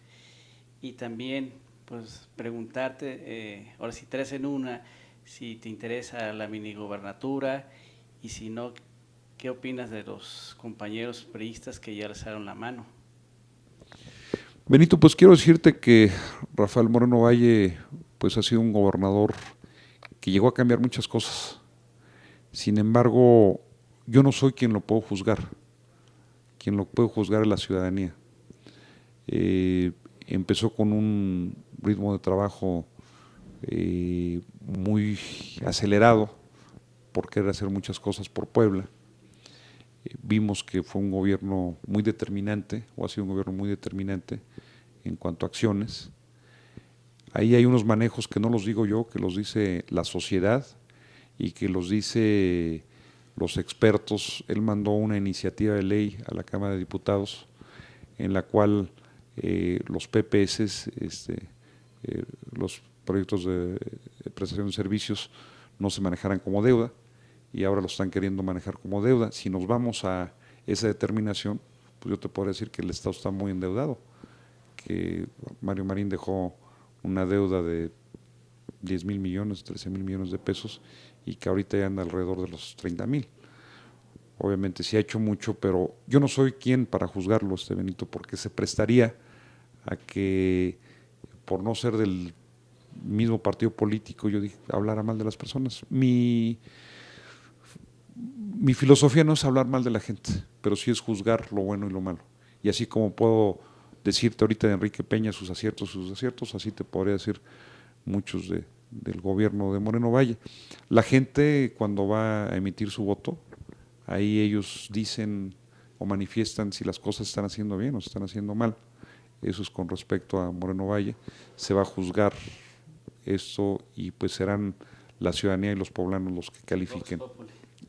Y también, pues, preguntarte, ahora si 3 en una, si te interesa la minigubernatura, y si no, ¿qué opinas de los compañeros priistas que ya alzaron la mano? Benito, pues quiero decirte que Rafael Moreno Valle pues ha sido un gobernador que llegó a cambiar muchas cosas. Sin embargo, yo no soy quien lo puedo juzgar. Quien lo puede juzgar es la ciudadanía. Empezó con un ritmo de trabajo muy acelerado por querer hacer muchas cosas por Puebla. Vimos que fue un gobierno muy determinante, o ha sido un gobierno muy determinante en cuanto a acciones. Ahí hay unos manejos que no los digo yo, que los dice la sociedad y que los dice los expertos. Él mandó una iniciativa de ley a la Cámara de Diputados en la cual los PPS, los proyectos de prestación de servicios, no se manejaran como deuda, y ahora lo están queriendo manejar como deuda. Si nos vamos a esa determinación, pues yo te podría decir que el Estado está muy endeudado, que Mario Marín dejó una deuda de 10,000 millones, 13,000 millones de pesos y que ahorita ya anda alrededor de los 30,000. Obviamente sí ha hecho mucho, pero yo no soy quien para juzgarlo, Benito, porque se prestaría a que, por no ser del mismo partido político, yo hablara mal de las personas. Mi filosofía no es hablar mal de la gente, pero sí es juzgar lo bueno y lo malo. Y así como puedo decirte ahorita de Enrique Peña sus aciertos, así te podría decir muchos del gobierno de Moreno Valle. La gente, cuando va a emitir su voto, ahí ellos dicen o manifiestan si las cosas están haciendo bien o están haciendo mal. Eso es con respecto a Moreno Valle. Se va a juzgar esto y pues serán la ciudadanía y los poblanos los que califiquen.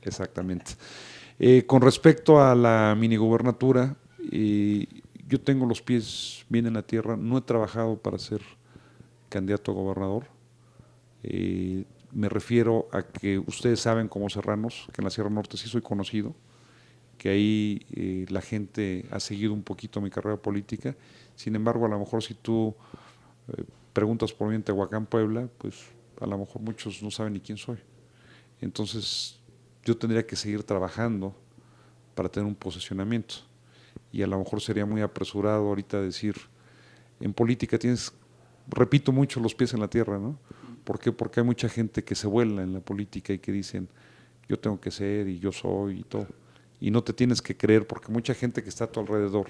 Exactamente. Con respecto a la minigubernatura, yo tengo los pies bien en la tierra. No he trabajado para ser candidato a gobernador. Me refiero a que ustedes saben como serranos que en la Sierra Norte sí soy conocido, que ahí la gente ha seguido un poquito mi carrera política. Sin embargo, a lo mejor si tú preguntas por mí en Tehuacán, Puebla, pues a lo mejor muchos no saben ni quién soy. Entonces yo tendría que seguir trabajando para tener un posicionamiento y a lo mejor sería muy apresurado ahorita decir, en política tienes, repito mucho, los pies en la tierra, ¿no? ¿Por qué? Porque hay mucha gente que se vuela en la política y que dicen, yo tengo que ser y yo soy y todo. Y no te tienes que creer, porque mucha gente que está a tu alrededor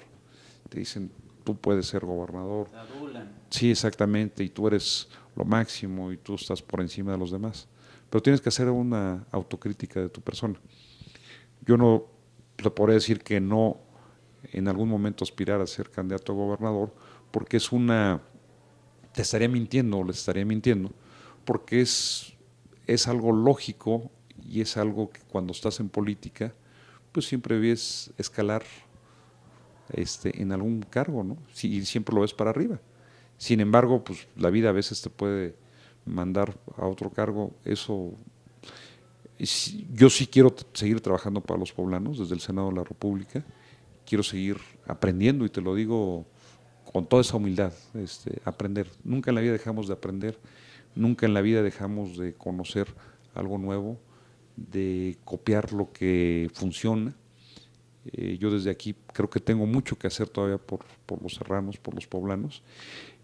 te dicen, tú puedes ser gobernador. Te adulan. Sí, exactamente, y tú eres lo máximo y tú estás por encima de los demás. Pero tienes que hacer una autocrítica de tu persona. Yo no te podría decir que no en algún momento aspirar a ser candidato a gobernador, porque te estaría mintiendo o les estaría mintiendo, porque es algo lógico y es algo que cuando estás en política, pues siempre ves escalar en algún cargo, ¿no? Y siempre lo ves para arriba. Sin embargo, pues la vida a veces te puede mandar a otro cargo. Yo sí quiero seguir trabajando para los poblanos desde el Senado de la República. Quiero seguir aprendiendo y te lo digo con toda esa humildad, aprender. Nunca en la vida dejamos de aprender, nunca en la vida dejamos de conocer algo nuevo, de copiar lo que funciona. Yo desde aquí creo que tengo mucho que hacer todavía por los serranos, por los poblanos.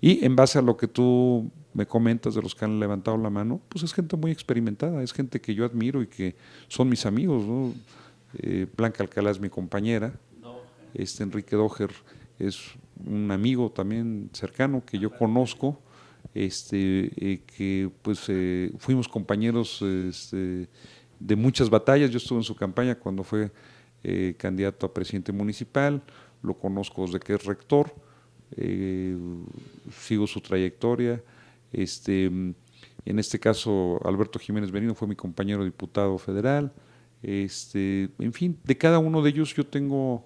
Y en base a lo que tú me comentas de los que han levantado la mano, pues es gente muy experimentada, es gente que yo admiro y que son mis amigos, ¿no? Blanca Alcalá es mi compañera, Enrique Doher es un amigo también cercano que yo conozco, que pues fuimos compañeros de muchas batallas. Yo estuve en su campaña cuando fue candidato a presidente municipal, lo conozco desde que es rector, sigo su trayectoria. En este caso, Alberto Jiménez Benino fue mi compañero diputado federal. En fin, de cada uno de ellos yo tengo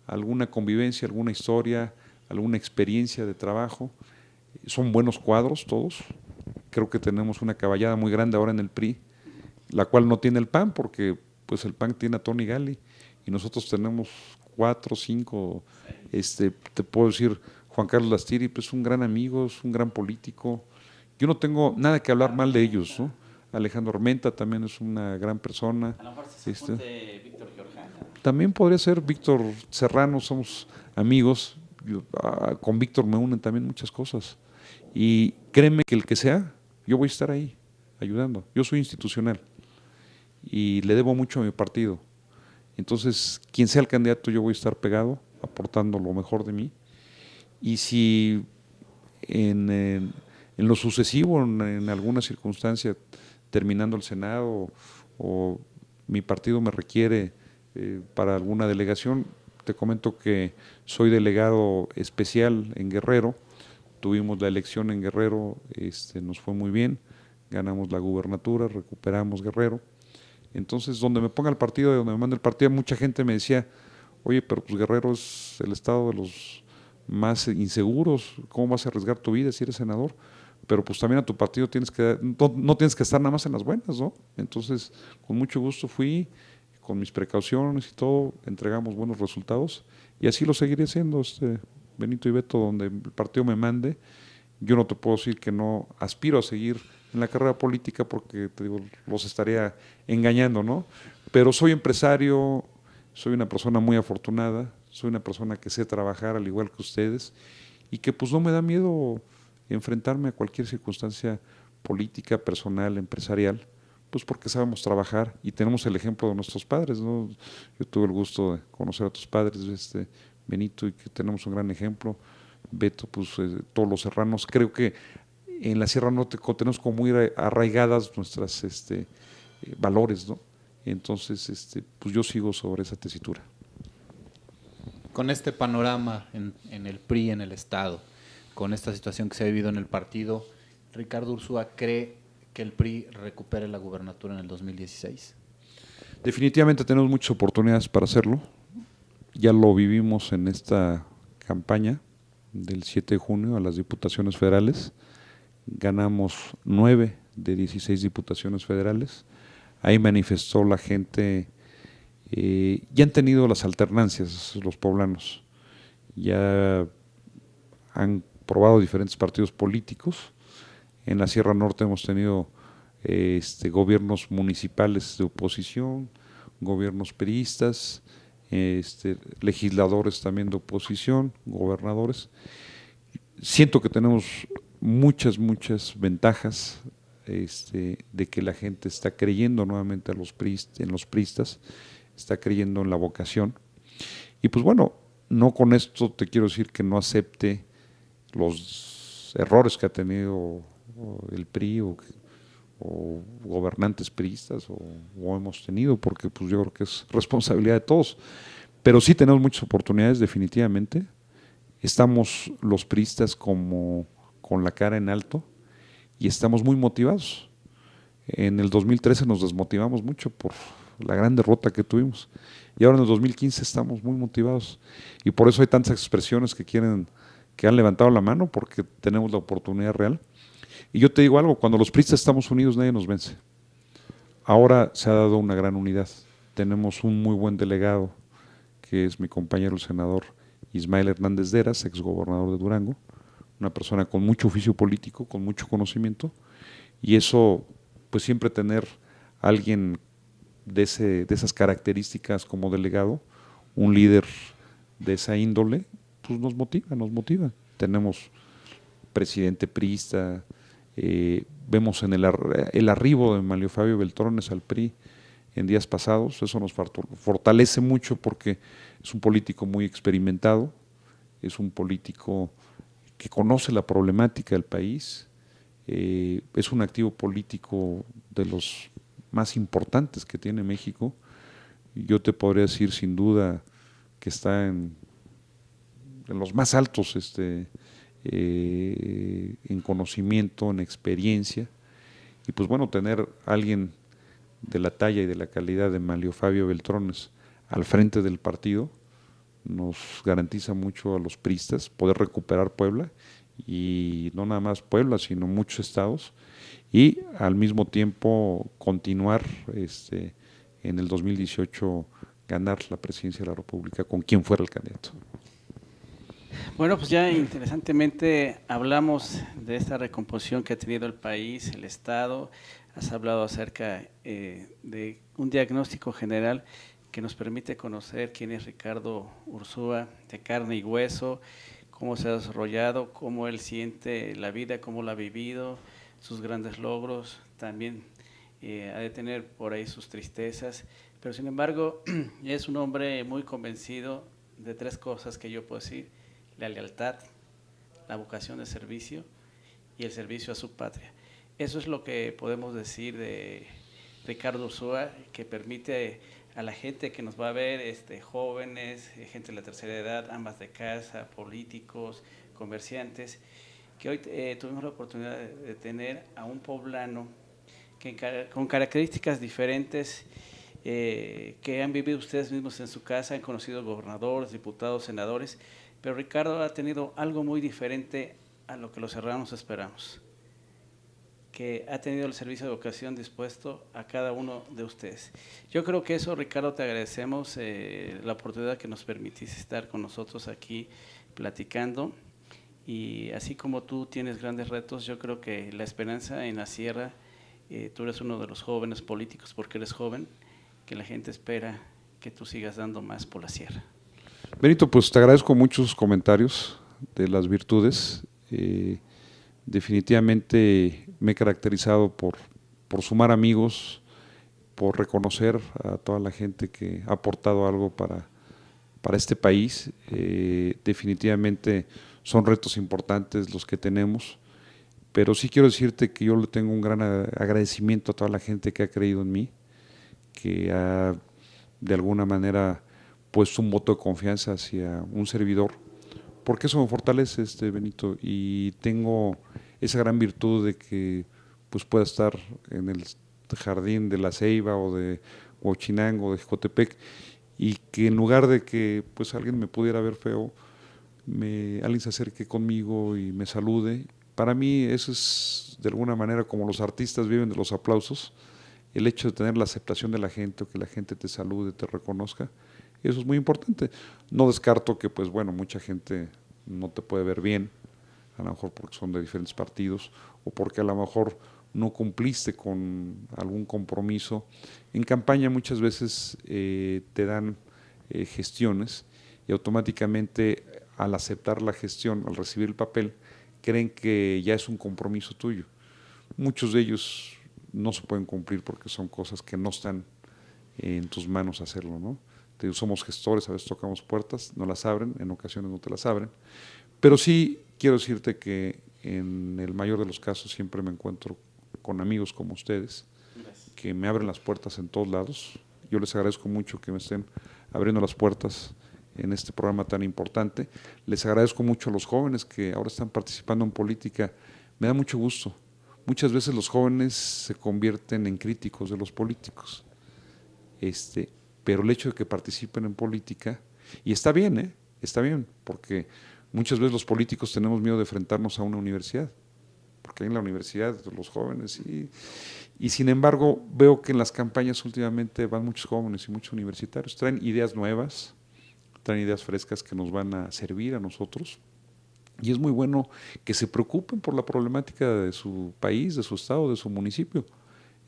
alguna convivencia, alguna historia, alguna experiencia de trabajo. Son buenos cuadros todos. Creo que tenemos una caballada muy grande ahora en el PRI, la cual no tiene el PAN, porque pues el PAN tiene a Tony Gali y nosotros tenemos 4, 5. Te puedo decir, Juan Carlos Lastiri, pues un gran amigo, es un gran político. Yo no tengo nada que hablar mal de ellos, ¿no? Alejandro Armenta también es una gran persona. A lo mejor se apunte Víctor Giorgiana. También podría ser Víctor Serrano, somos amigos. Con Víctor me unen también muchas cosas. Y créeme que el que sea, yo voy a estar ahí, ayudando. Yo soy institucional y le debo mucho a mi partido. Entonces, quien sea el candidato, yo voy a estar pegado, aportando lo mejor de mí. Y si en lo sucesivo, en alguna circunstancia, terminando el Senado o mi partido me requiere para alguna delegación, te comento que soy delegado especial en Guerrero. Tuvimos la elección en Guerrero, nos fue muy bien, ganamos la gubernatura, recuperamos Guerrero. Entonces, donde me ponga el partido, donde me mande el partido, mucha gente me decía, oye, pero pues Guerrero es el estado de los más inseguros, ¿cómo vas a arriesgar tu vida si eres senador? Pero pues también a tu partido no tienes que estar nada más en las buenas, ¿no? Entonces, con mucho gusto fui, con mis precauciones y todo, entregamos buenos resultados y así lo seguiré haciendo, Benito y Beto, donde el partido me mande. Yo no te puedo decir que no aspiro a seguir en la carrera política porque, te digo, los estaría engañando, ¿no? Pero soy empresario, soy una persona muy afortunada, soy una persona que sé trabajar al igual que ustedes y que pues no me da miedo enfrentarme a cualquier circunstancia política, personal, empresarial, pues porque sabemos trabajar y tenemos el ejemplo de nuestros padres, ¿no? Yo tuve el gusto de conocer a tus padres, Benito, y que tenemos un gran ejemplo. Beto, pues todos los serranos, creo que en la Sierra Norte tenemos como muy arraigadas nuestras valores, ¿no? Entonces, pues yo sigo sobre esa tesitura. Con este panorama en el PRI, en el Estado, con esta situación que se ha vivido en el partido, ¿Ricardo Ursúa cree que el PRI recupere la gubernatura en el 2016? Definitivamente tenemos muchas oportunidades para hacerlo. Ya lo vivimos en esta campaña del 7 de junio a las diputaciones federales. Ganamos 9 de 16 diputaciones federales. Ahí manifestó la gente, ya han tenido las alternancias los poblanos, ya han probado diferentes partidos políticos. En la Sierra Norte hemos tenido gobiernos municipales de oposición, gobiernos priistas, legisladores también de oposición, gobernadores. Siento que tenemos muchas ventajas de que la gente está creyendo nuevamente en los priistas, está creyendo en la vocación. Y pues bueno, no con esto te quiero decir que no acepte los errores que ha tenido el PRI o gobernantes priistas o hemos tenido, porque pues yo creo que es responsabilidad de todos. Pero sí tenemos muchas oportunidades definitivamente. Estamos los priistas como con la cara en alto y estamos muy motivados. En el 2013 nos desmotivamos mucho por la gran derrota que tuvimos y ahora en el 2015 estamos muy motivados y por eso hay tantas expresiones que han levantado la mano porque tenemos la oportunidad real. Y yo te digo algo, cuando los priistas estamos unidos nadie nos vence. Ahora se ha dado una gran unidad. Tenemos un muy buen delegado que es mi compañero el senador Ismael Hernández Deras, exgobernador de Durango, una persona con mucho oficio político, con mucho conocimiento, y eso, pues siempre tener a alguien de esas características como delegado, un líder de esa índole, pues nos motiva. Tenemos presidente priista, vemos en el arribo de Manlio Fabio Beltrones al PRI en días pasados, eso nos fortalece mucho porque es un político muy experimentado, es un político que conoce la problemática del país, es un activo político de los más importantes que tiene México. Yo te podría decir sin duda que está en los más altos en conocimiento, en experiencia. Y pues bueno, tener a alguien de la talla y de la calidad de Manlio Fabio Beltrones al frente del partido nos garantiza mucho a los priistas poder recuperar Puebla, y no nada más Puebla, sino muchos estados, y al mismo tiempo continuar en el 2018 ganar la presidencia de la República con quien fuera el candidato. Bueno, pues ya interesantemente hablamos de esta recomposición que ha tenido el país, el Estado. Has hablado acerca de un diagnóstico general que nos permite conocer quién es Ricardo Ursúa, de carne y hueso, cómo se ha desarrollado, cómo él siente la vida, cómo la ha vivido, sus grandes logros, también ha de tener por ahí sus tristezas, pero sin embargo es un hombre muy convencido de tres cosas que yo puedo decir: la lealtad, la vocación de servicio y el servicio a su patria. Eso es lo que podemos decir de Ricardo Ursúa, que permite a la gente que nos va a ver, jóvenes, gente de la tercera edad, amas de casa, políticos, comerciantes, que hoy tuvimos la oportunidad de tener a un poblano que con características diferentes, que han vivido ustedes mismos en su casa, han conocido gobernadores, diputados, senadores, pero Ricardo ha tenido algo muy diferente a lo que los serranos esperamos. que ha tenido el servicio de educación dispuesto a cada uno de ustedes. Yo creo que eso, Ricardo, te agradecemos la oportunidad que nos permitís estar con nosotros aquí platicando, y así como tú tienes grandes retos, yo creo que la esperanza en la sierra, tú eres uno de los jóvenes políticos porque eres joven, que la gente espera que tú sigas dando más por la sierra. Benito, pues te agradezco mucho sus comentarios de las virtudes. Definitivamente me he caracterizado por sumar amigos, por reconocer a toda la gente que ha aportado algo para este país. Definitivamente son retos importantes los que tenemos, pero sí quiero decirte que yo le tengo un gran agradecimiento a toda la gente que ha creído en mí, que ha de alguna manera puesto un voto de confianza hacia un servidor, porque eso me fortalece, Benito, y tengo esa gran virtud de que pues pueda estar en el jardín de La Ceiba o de Huachinango o de Jicotepec, y que en lugar de que pues alguien me pudiera ver feo, alguien se acerque conmigo y me salude. Para mí eso es de alguna manera como los artistas viven de los aplausos, el hecho de tener la aceptación de la gente o que la gente te salude, te reconozca, eso es muy importante. No descarto que pues bueno, mucha gente no te puede ver bien, a lo mejor porque son de diferentes partidos o porque a lo mejor no cumpliste con algún compromiso. En campaña muchas veces te dan gestiones y automáticamente al aceptar la gestión, al recibir el papel, creen que ya es un compromiso tuyo. Muchos de ellos no se pueden cumplir porque son cosas que no están en tus manos hacerlo, ¿no? Somos gestores, a veces tocamos puertas, no las abren, en ocasiones no te las abren, pero sí quiero decirte que en el mayor de los casos siempre me encuentro con amigos como ustedes, que me abren las puertas en todos lados. Yo les agradezco mucho que me estén abriendo las puertas en este programa tan importante. Les agradezco mucho a los jóvenes que ahora están participando en política. Me da mucho gusto. Muchas veces los jóvenes se convierten en críticos de los políticos. Pero el hecho de que participen en política, y está bien, está bien, porque muchas veces los políticos tenemos miedo de enfrentarnos a una universidad, porque hay en la universidad los jóvenes, y sin embargo veo que en las campañas últimamente van muchos jóvenes y muchos universitarios, traen ideas nuevas, traen ideas frescas que nos van a servir a nosotros, y es muy bueno que se preocupen por la problemática de su país, de su estado, de su municipio.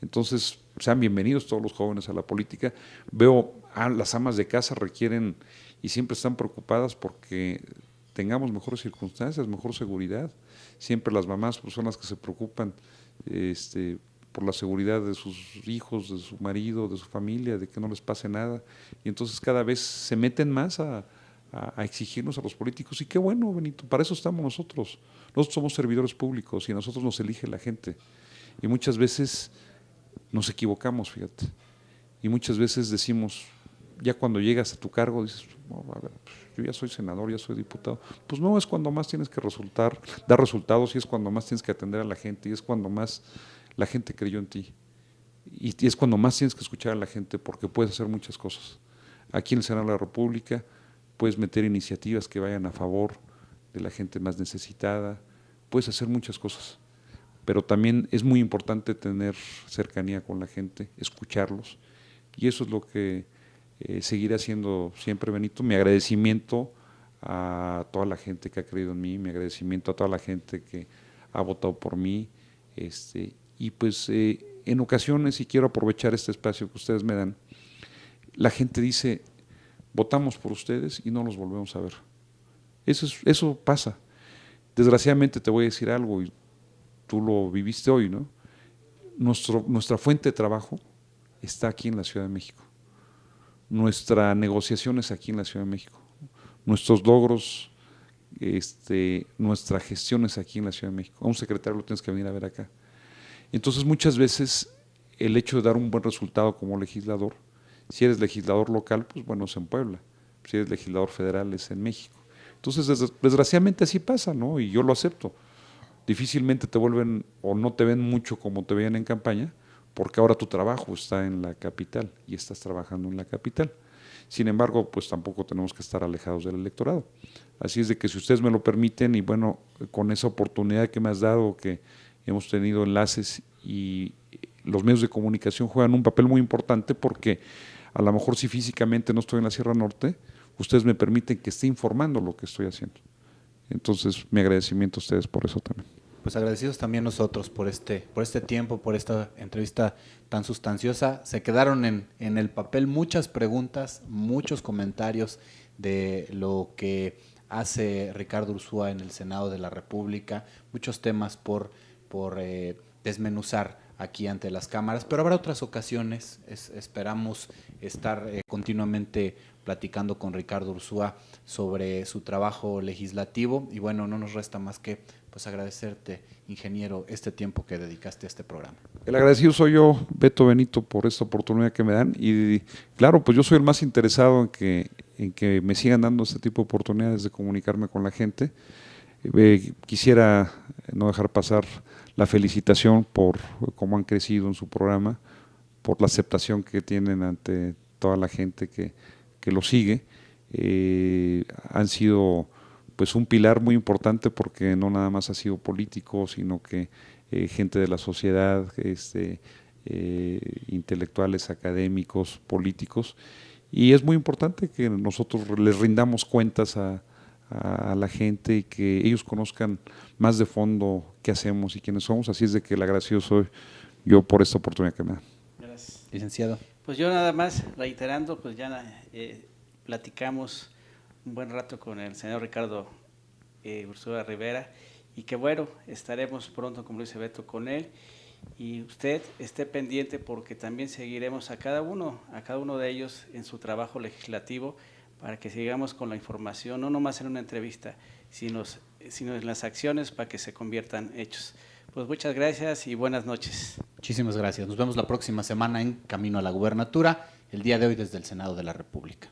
Entonces, sean bienvenidos todos los jóvenes a la política. Veo las amas de casa requieren y siempre están preocupadas porque tengamos mejores circunstancias, mejor seguridad. Siempre las mamás pues, son las que se preocupan por la seguridad de sus hijos, de su marido, de su familia, de que no les pase nada. Y entonces cada vez se meten más a exigirnos a los políticos. Y qué bueno, Benito, para eso estamos nosotros. Nosotros somos servidores públicos y a nosotros nos elige la gente. Y muchas veces nos equivocamos, fíjate. Y muchas veces decimos, ya cuando llegas a tu cargo, dices, no, a ver, yo ya soy senador, ya soy diputado. Pues no, es cuando más tienes que dar resultados, y es cuando más tienes que atender a la gente, y es cuando más la gente creyó en ti. Y es cuando más tienes que escuchar a la gente, porque puedes hacer muchas cosas. Aquí en el Senado de la República puedes meter iniciativas que vayan a favor de la gente más necesitada, puedes hacer muchas cosas. Pero también es muy importante tener cercanía con la gente, escucharlos, y eso es lo que seguiré haciendo siempre, Benito. Mi agradecimiento a toda la gente que ha creído en mí, mi agradecimiento a toda la gente que ha votado por mí, y pues en ocasiones, y quiero aprovechar este espacio que ustedes me dan, la gente dice, votamos por ustedes y no los volvemos a ver. Eso pasa. Desgraciadamente te voy a decir algo, y tú lo viviste hoy, ¿no? Nuestra fuente de trabajo está aquí en la Ciudad de México. Nuestra negociación es aquí en la Ciudad de México. Nuestros logros, nuestra gestión es aquí en la Ciudad de México. A un secretario lo tienes que venir a ver acá. Entonces, muchas veces el hecho de dar un buen resultado como legislador, si eres legislador local, pues bueno, es en Puebla. Si eres legislador federal, es en México. Entonces, desgraciadamente así pasa, ¿no? Y yo lo acepto. Difícilmente te vuelven o no te ven mucho como te veían en campaña, porque ahora tu trabajo está en la capital y estás trabajando en la capital. Sin embargo, pues tampoco tenemos que estar alejados del electorado. Así es de que si ustedes me lo permiten, y bueno, con esa oportunidad que me has dado, que hemos tenido enlaces y los medios de comunicación juegan un papel muy importante porque a lo mejor si físicamente no estoy en la Sierra Norte, ustedes me permiten que esté informando lo que estoy haciendo. Entonces, mi agradecimiento a ustedes por eso también. Pues agradecidos también nosotros por este tiempo, por esta entrevista tan sustanciosa. Se quedaron en el papel muchas preguntas, muchos comentarios de lo que hace Ricardo Ursúa en el Senado de la República, muchos temas por desmenuzar aquí ante las cámaras, pero habrá otras ocasiones. Esperamos estar continuamente platicando con Ricardo Ursúa sobre su trabajo legislativo y bueno, no nos resta más que pues agradecerte, ingeniero, este tiempo que dedicaste a este programa. El agradecido soy yo, Beto Benito, por esta oportunidad que me dan y claro, pues yo soy el más interesado en que me sigan dando este tipo de oportunidades de comunicarme con la gente. Quisiera no dejar pasar la felicitación por cómo han crecido en su programa, por la aceptación que tienen ante toda la gente que lo sigue. Han sido pues un pilar muy importante porque no nada más ha sido político, sino que gente de la sociedad, intelectuales, académicos, políticos, y es muy importante que nosotros les rindamos cuentas a la gente y que ellos conozcan más de fondo qué hacemos y quiénes somos, así es de que el agradecido soy yo por esta oportunidad que me dan. Gracias. Licenciado. Pues yo nada más reiterando, pues ya platicamos un buen rato con el senador Ricardo Ursúa Rivera y que bueno, estaremos pronto, como lo dice Beto, con él y usted esté pendiente porque también seguiremos a cada uno de ellos en su trabajo legislativo para que sigamos con la información, no nomás en una entrevista, sino en las acciones para que se conviertan en hechos. Pues muchas gracias y buenas noches. Muchísimas gracias. Nos vemos la próxima semana en Camino a la Gubernatura, el día de hoy desde el Senado de la República.